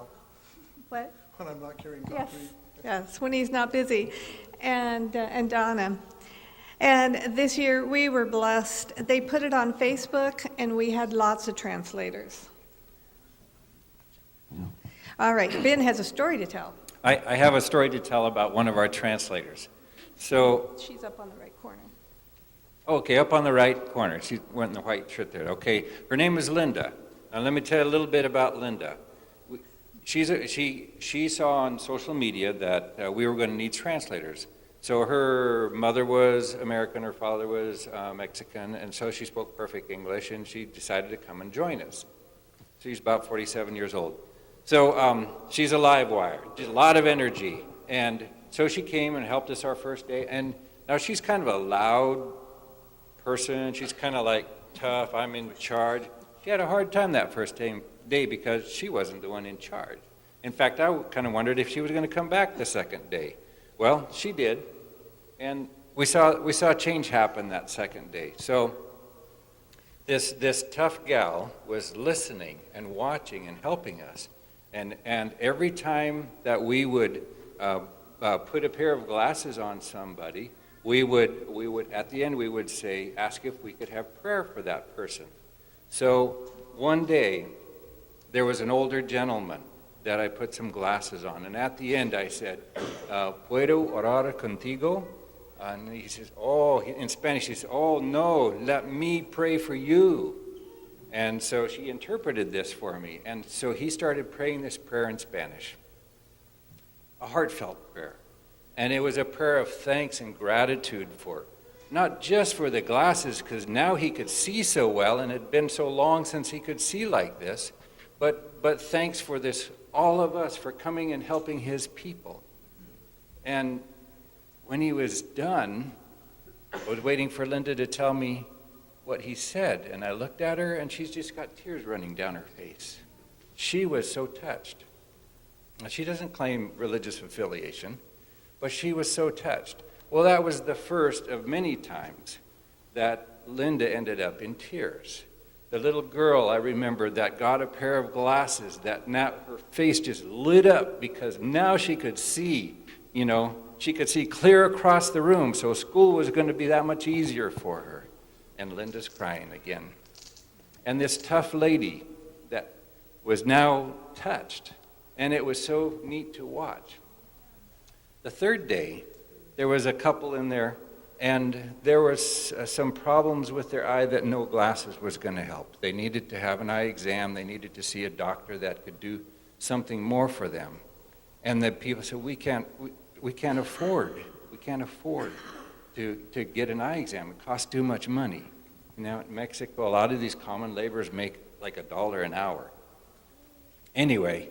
Speaker 9: What?
Speaker 3: When I'm not carrying
Speaker 9: Yes,
Speaker 3: concrete.
Speaker 9: yes, when he's not busy, and Donna. And this year, we were blessed. They put it on Facebook, and we had lots of translators. All right, Ben has a story to tell.
Speaker 11: I have a story to tell about one of our translators. So,
Speaker 9: She's up on the right corner.
Speaker 11: okay, up on the right corner. She went in the white shirt there. Okay, her name is Linda. Now let me tell you a little bit about Linda. She saw on social media that we were going to need translators. So her mother was American, her father was Mexican, and so she spoke perfect English, and she decided to come and join us. She's about 47 years old. So she's a live wire, just a lot of energy. And so she came and helped us our first day. And now she's kind of a loud person. She's kind of like tough, I'm in charge. She had a hard time that first day because she wasn't the one in charge. In fact, I kind of wondered if she was going to come back the second day. Well, she did. And we saw change happen that second day. So this tough gal was listening and watching and helping us. And every time that we would put a pair of glasses on somebody, we would at the end we would say, ask if we could have prayer for that person. So one day there was an older gentleman that I put some glasses on, and at the end I said, "Puedo orar contigo?" And he says, "Oh," in Spanish he says, "Oh no, let me pray for you." And so she interpreted this for me. And so he started praying this prayer in Spanish, a heartfelt prayer. And it was a prayer of thanks and gratitude for, not just for the glasses, because now he could see so well, and it had been so long since he could see like this, but thanks for this, all of us, for coming and helping his people. And when he was done, I was waiting for Linda to tell me what he said, and I looked at her, and she's just got tears running down her face. She was so touched. Now, she doesn't claim religious affiliation, but she was so touched. Well, that was the first of many times that Linda ended up in tears. The little girl, I remember, that got a pair of glasses, that now her face just lit up because now she could see, she could see clear across the room, so school was going to be that much easier for her. And Linda's crying again. And this tough lady that was now touched, and it was so neat to watch. The third day, there was a couple in there, and there was some problems with their eye that no glasses was going to help. They needed to have an eye exam. They needed to see a doctor that could do something more for them. And the people said, we can't afford to get an eye exam. It costs too much money. Now in Mexico, a lot of these common laborers make like $1 an hour. Anyway,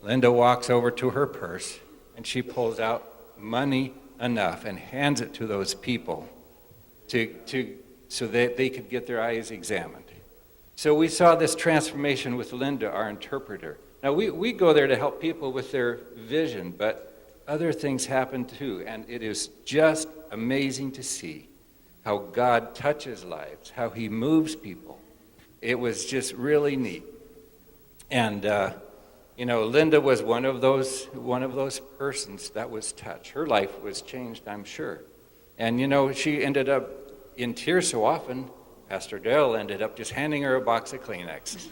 Speaker 11: Linda walks over to her purse, and she pulls out money enough and hands it to those people so that they could get their eyes examined. So we saw this transformation with Linda, our interpreter. Now we go there to help people with their vision, but other things happen too, and it is just amazing to see how God touches lives, how he moves people. It was just really neat. And Linda was one of those persons that was touched. Her life was changed, I'm sure. And she ended up in tears so often, Pastor Dale ended up just handing her a box of Kleenex.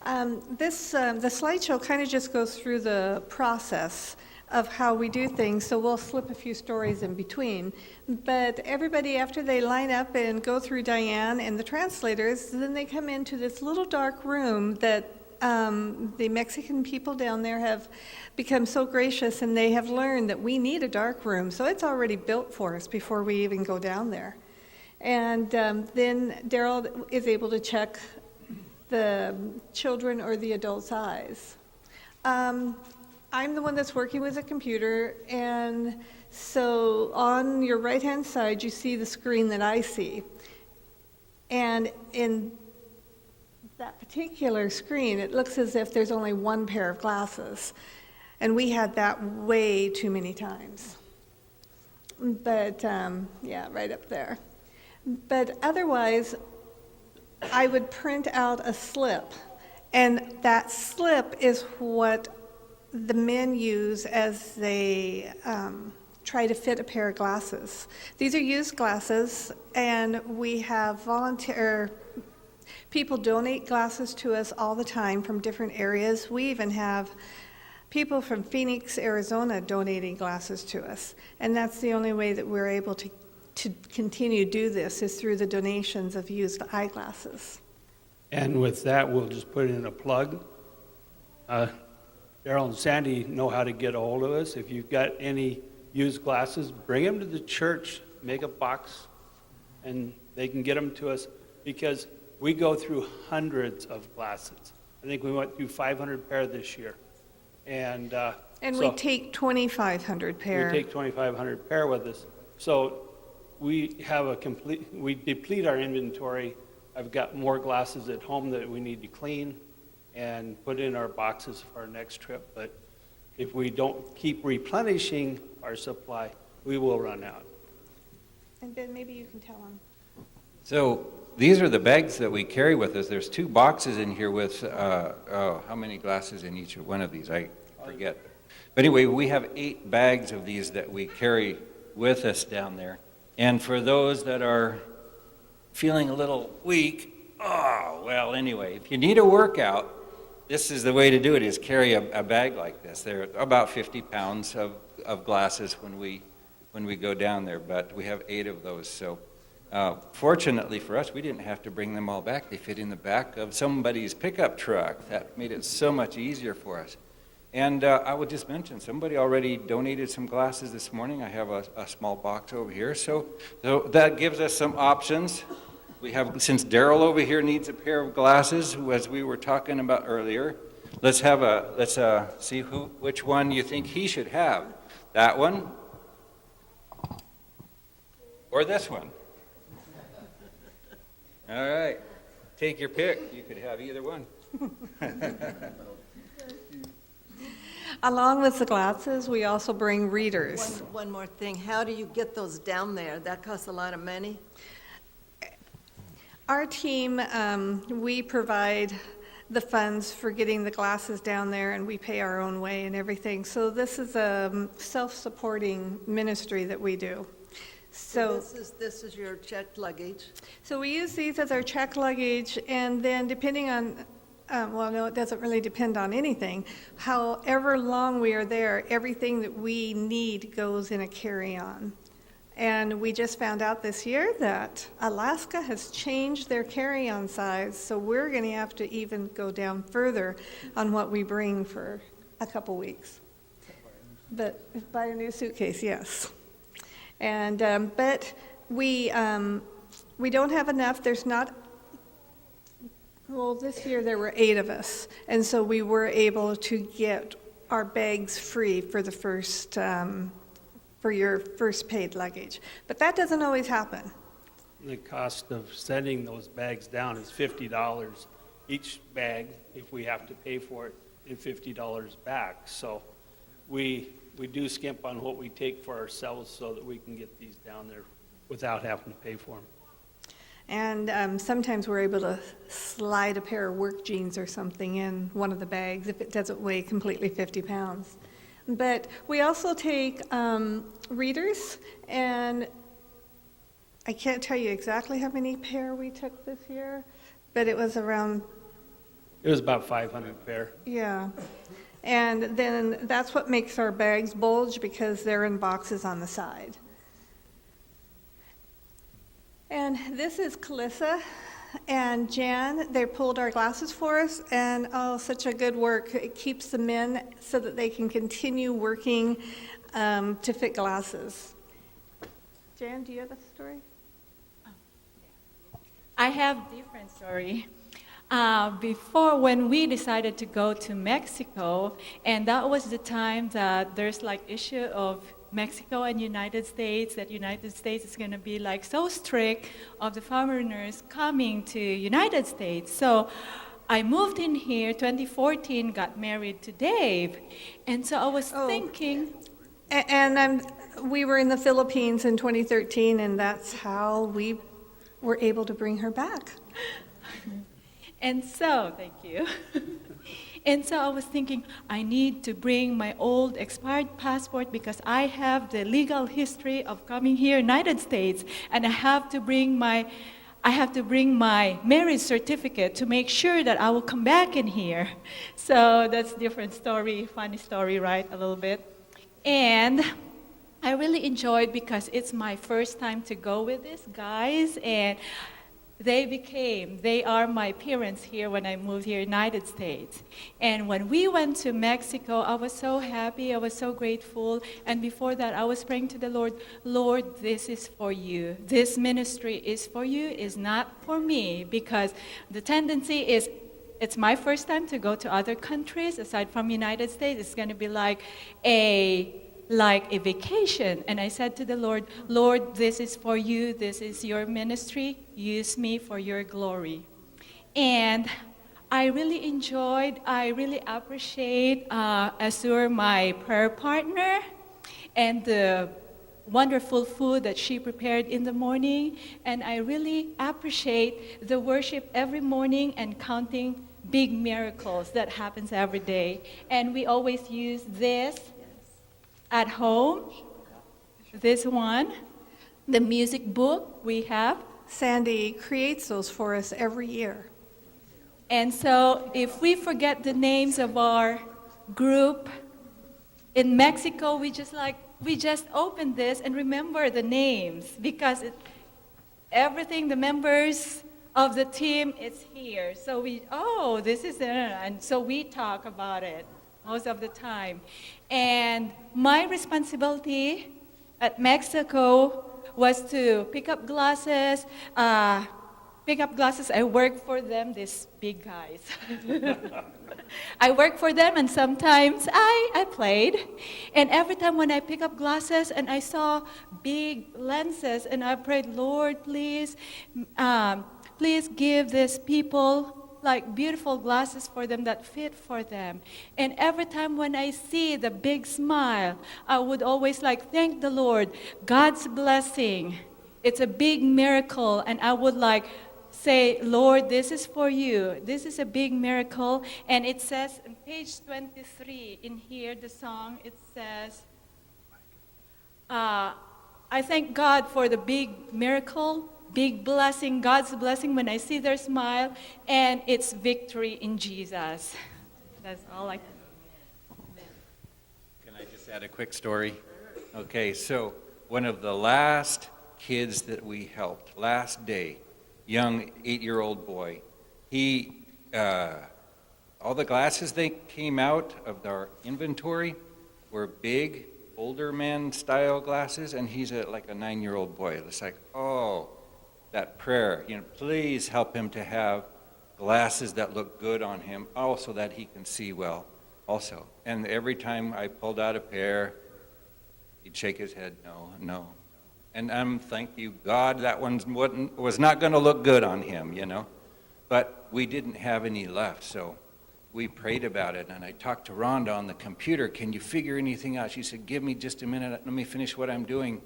Speaker 9: The slideshow kind of just goes through the process of how we do things, so we'll slip a few stories in between. But everybody, after they line up and go through Diane and the translators, then they come into this little dark room that the Mexican people down there have become so gracious, and they have learned that we need a dark room, so it's already built for us before we even go down there. And then Daryl is able to check the children or the adults' eyes. I'm the one that's working with a computer, and so on your right-hand side, you see the screen that I see. And in that particular screen, it looks as if there's only one pair of glasses. And we had that way too many times. But, yeah, right up there. But otherwise, I would print out a slip, and that slip is what the men use as they try to fit a pair of glasses. These are used glasses, and we have people donate glasses to us all the time from different areas. We even have people from Phoenix, Arizona donating glasses to us, and that's the only way that we're able to continue to do this is through the donations of used eyeglasses.
Speaker 10: And with that, we'll just put in a plug. Daryl and Sandy know how to get a hold of us. If you've got any used glasses, bring them to the church, make a box, and they can get them to us, because we go through hundreds of glasses. I think we went through 500 pair this year. And
Speaker 9: we take 2,500 pair.
Speaker 10: We take 2,500 pair with us. So we have we deplete our inventory. I've got more glasses at home that we need to clean and put in our boxes for our next trip. But if we don't keep replenishing our supply, we will run out.
Speaker 9: And Ben, maybe you can tell them.
Speaker 11: So these are the bags that we carry with us. There's 2 boxes in here with, how many glasses in each one of these? I forget. But anyway, we have 8 bags of these that we carry with us down there. And for those that are feeling a little weak, well, anyway, if you need a workout, this is the way to do it, is carry a bag like this. They're about 50 pounds of glasses when we go down there, but we have 8 of those. So fortunately for us, we didn't have to bring them all back. They fit in the back of somebody's pickup truck. That made it so much easier for us. And I would just mention, somebody already donated some glasses this morning. I have a small box over here. So that gives us some options. We have, since Daryl over here needs a pair of glasses, as we were talking about earlier, let's see which one you think he should have. That one? Or this one? All right. Take your pick. You could have either one.
Speaker 9: Along with the glasses, we also bring readers.
Speaker 1: One more thing, how do you get those down there? That costs a lot of money?
Speaker 9: Our team, we provide the funds for getting the glasses down there, and we pay our own way and everything. So this is a self-supporting ministry that we do. So
Speaker 1: this is your checked luggage.
Speaker 9: So we use these as our checked luggage, and then depending on, well, no, it doesn't really depend on anything. However long we are there, everything that we need goes in a carry-on. And we just found out this year that Alaska has changed their carry-on size, so we're going to have to even go down further on what we bring for a couple weeks. But buy a new suitcase, yes. And but we don't have enough. There's not. Well, this year there were 8 of us, and so we were able to get our bags free for the first. For your first paid luggage. But that doesn't always happen.
Speaker 10: The cost of sending those bags down is $50 each bag if we have to pay for it, and $50 back. So we do skimp on what we take for ourselves so that we can get these down there without having to pay for them.
Speaker 9: And sometimes we're able to slide a pair of work jeans or something in one of the bags if it doesn't weigh completely 50 pounds. But we also take readers, and I can't tell you exactly how many pair we took this year, but it was around
Speaker 10: It was about 500 pair.
Speaker 9: Yeah. And then that's what makes our bags bulge because they're in boxes on the side. And this is Calissa and Jan. They pulled our glasses for us, and oh, such a good work. It keeps them in so that they can continue working to fit glasses. Jan, do you have a story?
Speaker 12: I have different story. Before, when we decided to go to Mexico, and that was the time that there's like issue of Mexico and United States, that United States is going to be like so strict of the foreigners coming to United States. So I moved in here 2014, got married to Dave, and so I was thinking.
Speaker 9: And we were in the Philippines in 2013, and that's how we were able to bring her back.
Speaker 12: And so, thank you. And so I was thinking, I need to bring my old expired passport because I have the legal history of coming here, United States, and I have to bring my marriage certificate to make sure that I will come back in here. So that's a different story, funny story, right? A little bit. And I really enjoyed because it's my first time to go with these guys, and they are my parents here when I moved here, United States. And when we went to Mexico, I was so happy, I was so grateful. And before that, I was praying to the Lord, Lord, this is for you. This ministry is for you, is not for me, because the tendency is, it's my first time to go to other countries, aside from United States. It's going to be like a vacation. And I said to the Lord, Lord, this is for you. This is your ministry. Use me for your glory. And I really appreciate Azur, my prayer partner, and the wonderful food that she prepared in the morning. And I really appreciate the worship every morning and counting big miracles that happens every day. And we always use this at home, this one, the music book we have.
Speaker 9: Sandy creates those for us every year.
Speaker 12: And so if we forget the names of our group in Mexico, we just open this and remember the names, because everything, the members of the team is here. So this is it, and so we talk about it most of the time. And my responsibility at Mexico was to pick up glasses. I work for them, these big guys. I work for them, and sometimes I played. And every time when I pick up glasses and I saw big lenses, and I prayed, Lord, please give these people like beautiful glasses for them that fit for them. And every time when I see the big smile, I would always thank the Lord, God's blessing. It's a big miracle, and I would say, Lord, this is for you. This is a big miracle. And it says on page 23 in here, the song, it says, I thank God for the big miracle, big blessing, God's blessing when I see their smile, and it's victory in Jesus. That's all I can.
Speaker 11: Can I just add a quick story? Okay, so one of the last kids that we helped, last day, young 8-year-old boy, all the glasses that came out of our inventory were big, older man style glasses, and he's like a 9-year-old boy. It's like, oh, that prayer, please help him to have glasses that look good on him, also that he can see well also. And every time I pulled out a pair, he'd shake his head, no. And thank you, God, that one was not going to look good on him, But we didn't have any left, so we prayed about it. And I talked to Rhonda on the computer, can you figure anything out? She said, give me just a minute, let me finish what I'm doing.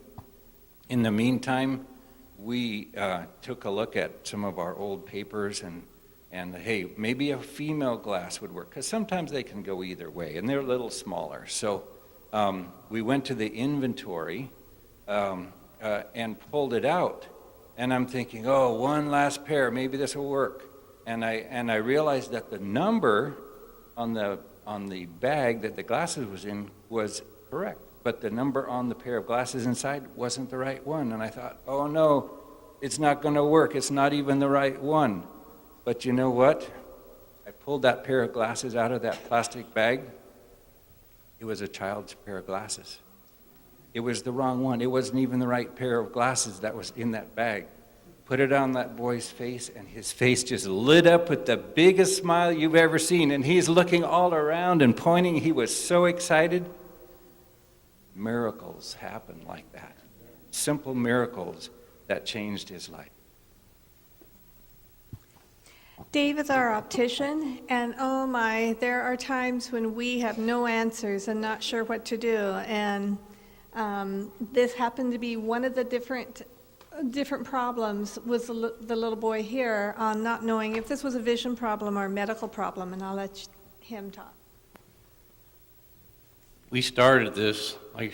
Speaker 11: In the meantime, we took a look at some of our old papers and hey, maybe a female glass would work, because sometimes they can go either way, and they're a little smaller. So we went to the inventory and pulled it out, and I'm thinking, one last pair, maybe this will work. and I realized that the number on the bag that the glasses was in was correct, but the number on the pair of glasses inside wasn't the right one. And I thought, oh no, it's not going to work. It's not even the right one. But you know what? I pulled that pair of glasses out of that plastic bag. It was a child's pair of glasses. It was the wrong one. It wasn't even the right pair of glasses that was in that bag. Put it on that boy's face, and his face just lit up with the biggest smile you've ever seen. And he's looking all around and pointing. He was so excited. Miracles happen like that. Simple miracles that changed his life.
Speaker 9: Dave is our optician, and oh my, there are times when we have no answers and not sure what to do. And this happened to be one of the different problems was the little boy here on not knowing if this was a vision problem or a medical problem, and I'll let him talk.
Speaker 13: We started this, like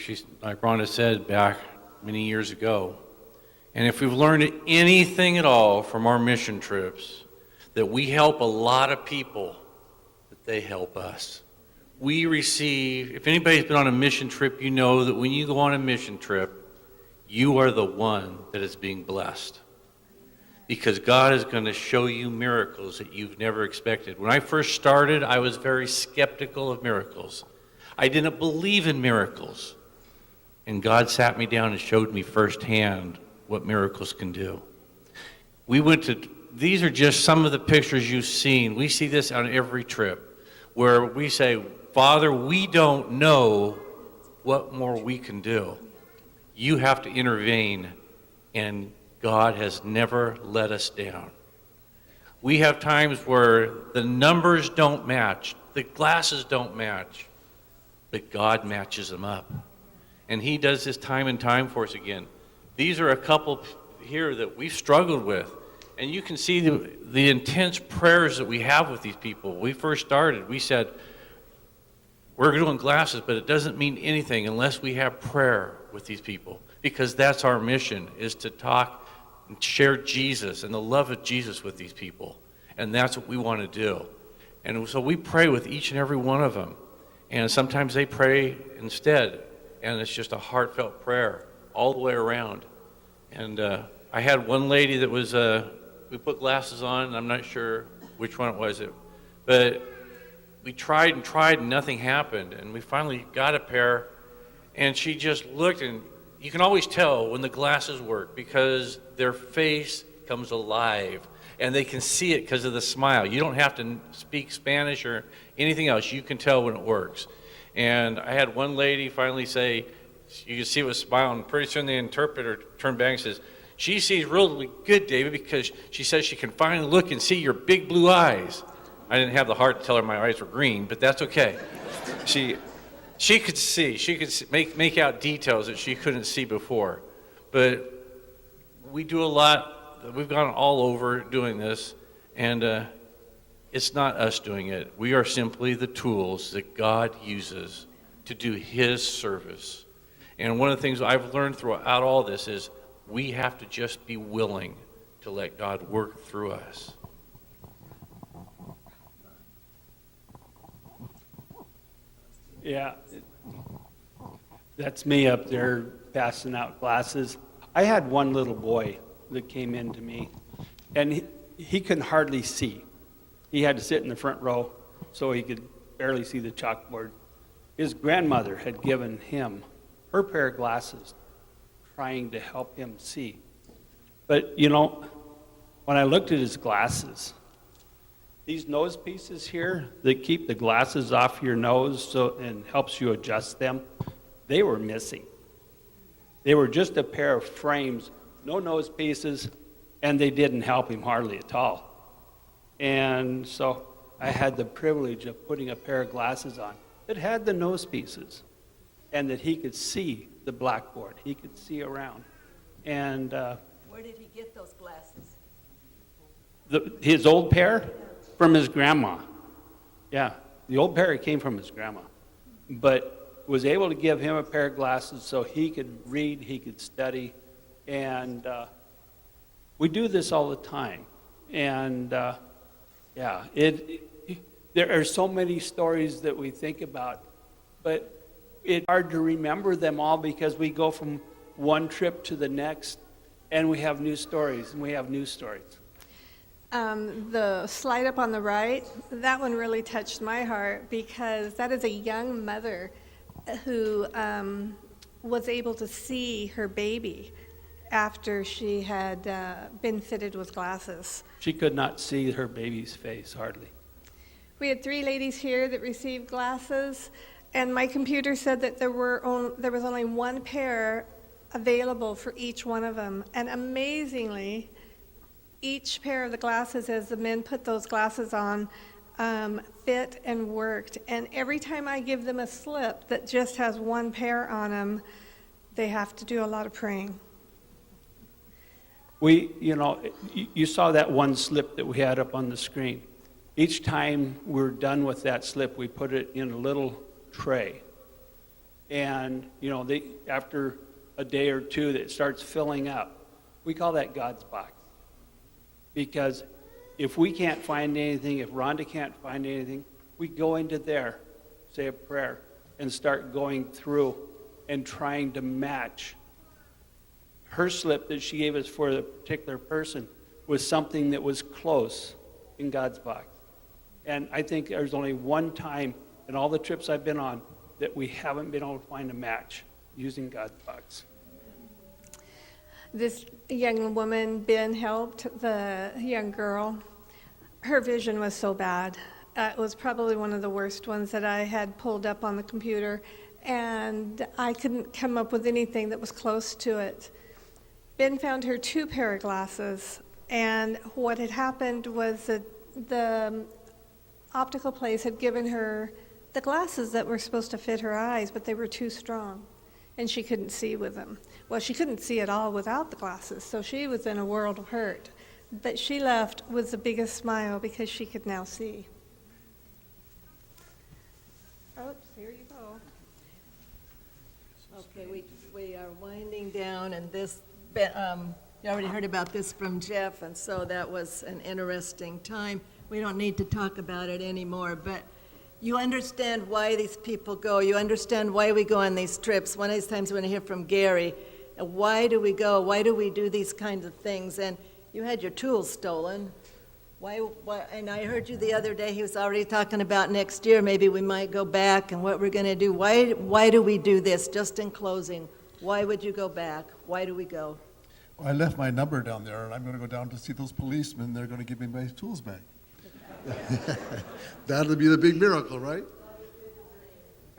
Speaker 13: Rhonda said, back many years ago. And if we've learned anything at all from our mission trips, that we help a lot of people, that they help us. We receive, if anybody's been on a mission trip, you know that when you go on a mission trip, you are the one that is being blessed. Because God is going to show you miracles that you've never expected. When I first started, I was very skeptical of miracles. I didn't believe in miracles. And God sat me down and showed me firsthand what miracles can do. These are just some of the pictures you've seen. We see this on every trip, where we say, Father, we don't know what more we can do. You have to intervene, and God has never let us down. We have times where the numbers don't match, the glasses don't match, but God matches them up. And he does this time and time for us again. These are a couple here that we've struggled with. And you can see the intense prayers that we have with these people. When we first started, we said, we're doing glasses, but it doesn't mean anything unless we have prayer with these people. Because that's our mission, is to talk and share Jesus and the love of Jesus with these people. And that's what we want to do. And so we pray with each and every one of them. And sometimes they pray instead. And it's just a heartfelt prayer all the way around. And I had one lady that was, we put glasses on, and I'm not sure which one it was. But we tried and nothing happened. And we finally got a pair, and she just looked, and you can always tell when the glasses work because their face comes alive. And they can see it because of the smile. You don't have to speak Spanish or anything else. You can tell when it works. And I had one lady finally say, you can see it was smiling. Pretty soon the interpreter turned back and says, she sees really good, David, because she says she can finally look and see your big blue eyes. I didn't have the heart to tell her my eyes were green, but that's okay. She could see. She could make out details that she couldn't see before. But we do a lot. We've gone all over doing this, and it's not us doing it. We are simply the tools that God uses to do his service. And one of the things I've learned throughout all this is we have to just be willing to let God work through us.
Speaker 10: Yeah, that's me up there passing out glasses. I had one little boy that came in to me, and he couldn't hardly see. He had to sit in the front row so he could barely see the chalkboard. His grandmother had given him her pair of glasses, trying to help him see. But, you know, when I looked at his glasses, these nose pieces here that keep the glasses off your nose and helps you adjust them, they were missing. They were just a pair of frames, no nose pieces, and they didn't help him hardly at all. And so I had the privilege of putting a pair of glasses on that had the nose pieces and that he could see the blackboard. He could see around. And
Speaker 1: where did he get those glasses?
Speaker 10: His old pair? From his grandma. Yeah, the old pair came from his grandma. But was able to give him a pair of glasses so he could read, he could study. And we do this all the time. And Yeah, there are so many stories that we think about, but it's hard to remember them all because we go from one trip to the next, and we have new stories, and we have new stories.
Speaker 9: The slide up on the right, that one really touched my heart because that is a young mother who was able to see her baby after she had been fitted with glasses.
Speaker 10: She could not see her baby's face, hardly.
Speaker 9: We had 3 ladies here that received glasses, and my computer said that there was only 1 pair available for each one of them. And amazingly, each pair of the glasses, as the men put those glasses on, fit and worked. And every time I give them a slip that just has 1 pair on them, they have to do a lot of praying.
Speaker 10: You saw that one slip that we had up on the screen. Each time we're done with that slip, we put it in a little tray. And, after a day or 2, that it starts filling up. We call that God's box. Because if we can't find anything, if Rhonda can't find anything, we go into there, say a prayer, and start going through and trying to match her slip that she gave us for the particular person with something that was close in God's box. And I think there's only one time in all the trips I've been on that we haven't been able to find a match using God's box.
Speaker 9: This young woman, Ben, helped the young girl. Her vision was so bad. It was probably one of the worst ones that I had pulled up on the computer, and I couldn't come up with anything that was close to it. Ben found her 2 pair of glasses, and what had happened was that the optical place had given her the glasses that were supposed to fit her eyes, but they were too strong, and she couldn't see with them. Well, she couldn't see at all without the glasses, so she was in a world of hurt. But she left with the biggest smile because she could now see. Oops, here you go.
Speaker 1: Okay, we are winding down, and this, you already heard about this from Jeff, and so that was an interesting time. We don't need to talk about it anymore, but you understand why these people go. You understand why we go on these trips. One of these times we're going to hear from Gary. Why do we go? Why do we do these kinds of things? And you had your tools stolen. Why? And I heard you the other day, he was already talking about next year, maybe we might go back and what we're going to do. Why do we do this? Just in closing, why would you go back? Why do we go?
Speaker 3: Well, I left my number down there, and I'm going to go down to see those policemen. They're going to give me my tools back. That'll be the big miracle, right?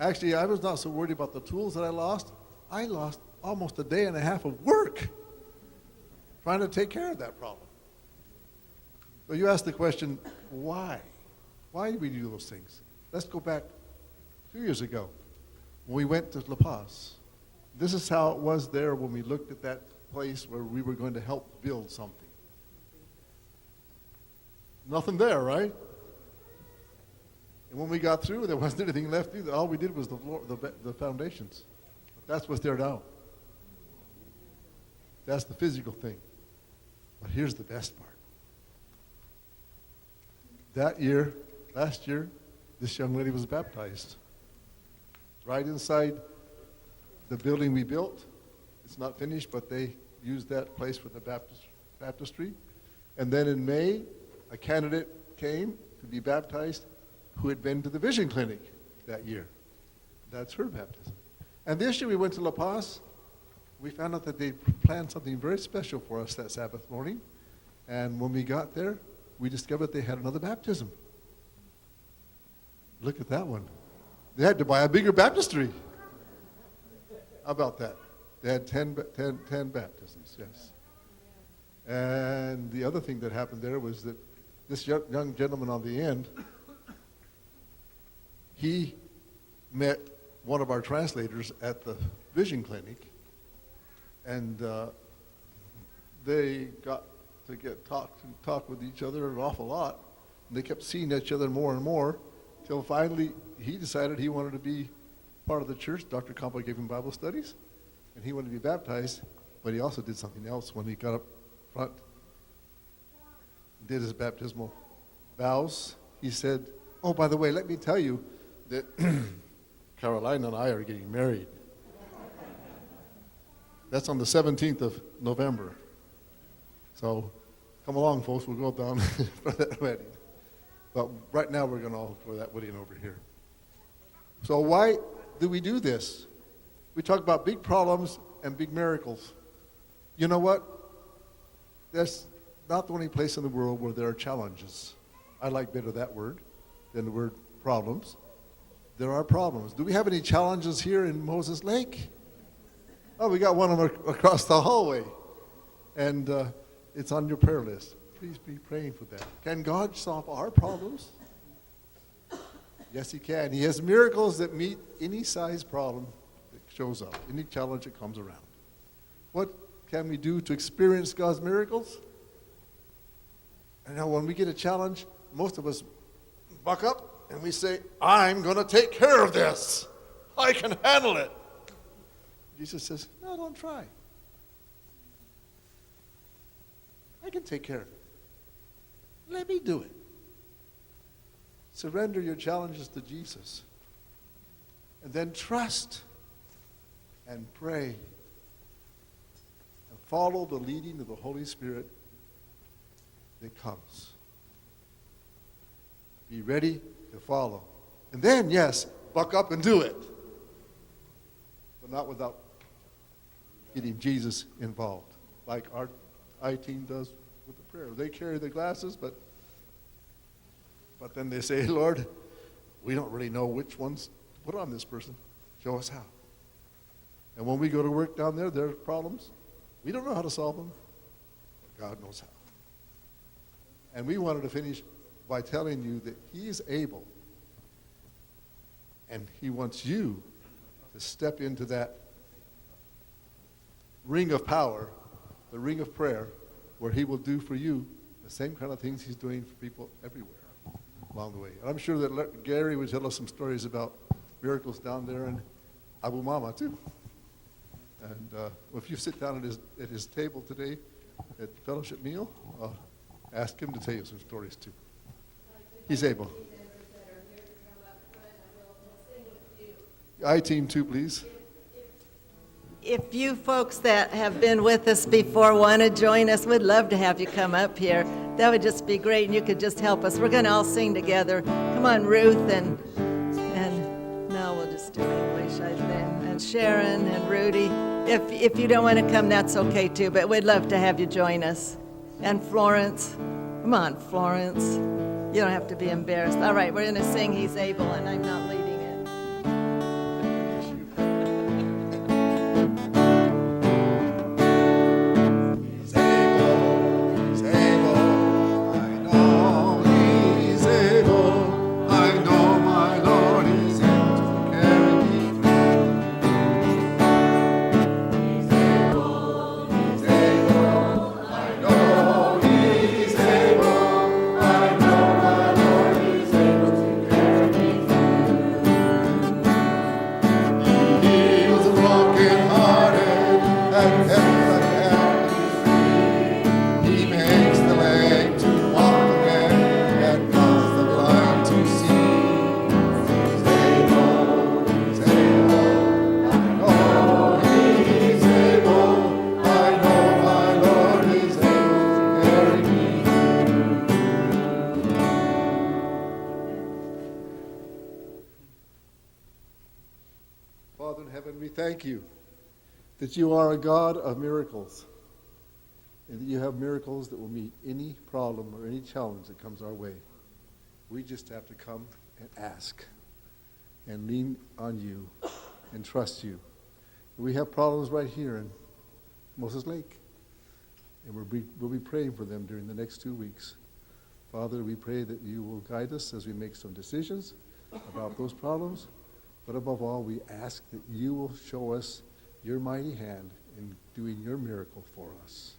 Speaker 3: Actually, I was not so worried about the tools that I lost. I lost almost a day and a half of work trying to take care of that problem. So you asked the question, why? Why do we do those things? Let's go back 2 years ago when we went to La Paz. This is how it was there when we looked at that place where we were going to help build something. Nothing there, right? And when we got through, there wasn't anything left either. All we did was the floor, the foundations. But that's what's there now. That's the physical thing. But here's the best part. That year, last year, this young lady was baptized. Right inside the building we built. It's not finished, but they used that place for the baptistry. And then in May, a candidate came to be baptized who had been to the Vision Clinic that year. That's her baptism. And this year we went to La Paz. We found out that they planned something very special for us that Sabbath morning. And when we got there, we discovered they had another baptism. Look at that one. They had to buy a bigger baptistry. How about that? They had 10 baptisms, yes. And the other thing that happened there was that this young gentleman on the end, he met one of our translators at the Vision Clinic, and they got to talk with each other an awful lot. And they kept seeing each other more and more, till finally he decided he wanted to be part of the church. Dr. Campo gave him Bible studies, and he wanted to be baptized, but he also did something else when he got up front, did his baptismal vows, he said, oh, by the way, let me tell you that Carolina and I are getting married. That's on the 17th of November. So come along, folks. We'll go down for that wedding. But right now we're going to all for that wedding over here. So why do we do this? We talk about big problems and big miracles. You know what? That's not the only place in the world where there are challenges. I like better that word than the word problems. There are problems. Do we have any challenges here in Moses Lake? Oh, we got one of them across the hallway. And it's on your prayer list. Please be praying for that. Can God solve our problems? Yes, he can. He has miracles that meet any size problem that shows up, any challenge that comes around. What can we do to experience God's miracles? And now when we get a challenge, most of us buck up and we say, I'm going to take care of this. I can handle it. Jesus says, no, don't try. I can take care of it. Let me do it. Surrender your challenges to Jesus. And then trust and pray. And follow the leading of the Holy Spirit that comes. Be ready to follow. And then, yes, buck up and do it. But not without getting Jesus involved, like our I-team does with the prayer. They carry the glasses, but then they say, Lord, we don't really know which ones to put on this person. Show us how. And when we go to work down there, there are problems. We don't know how to solve them, but God knows how. And we wanted to finish by telling you that he is able, and he wants you to step into that ring of power, the ring of prayer, where he will do for you the same kind of things he's doing for people everywhere along the way. And I'm sure that Gary would tell us some stories about miracles down there in Abu Mama too. And if you sit down at his table today at fellowship meal, ask him to tell you some stories too. He's able. I-team too, please.
Speaker 1: If you folks that have been with us before want to join us, we'd love to have you come up here. That would just be great, and you could just help us. We're going to all sing together. Come on, Ruth, and now we'll just do English, I think, and Sharon and Rudy. If you don't want to come, that's okay too, but we'd love to have you join us. And Florence. Come on, Florence. You don't have to be embarrassed. All right, we're going to sing He's Able, and I'm not leading it.
Speaker 3: Father in heaven, we thank you that you are a God of miracles, and that you have miracles that will meet any problem or any challenge that comes our way. We just have to come and ask and lean on you and trust you. We have problems right here in Moses Lake, and we'll be praying for them during the next 2 weeks. Father, we pray that you will guide us as we make some decisions about those problems, but above all, we ask that you will show us your mighty hand in doing your miracle for us.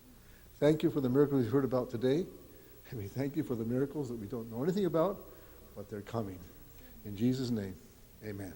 Speaker 3: Thank you for the miracles we've heard about today, and we thank you for the miracles that we don't know anything about, but they're coming. In Jesus' name, amen.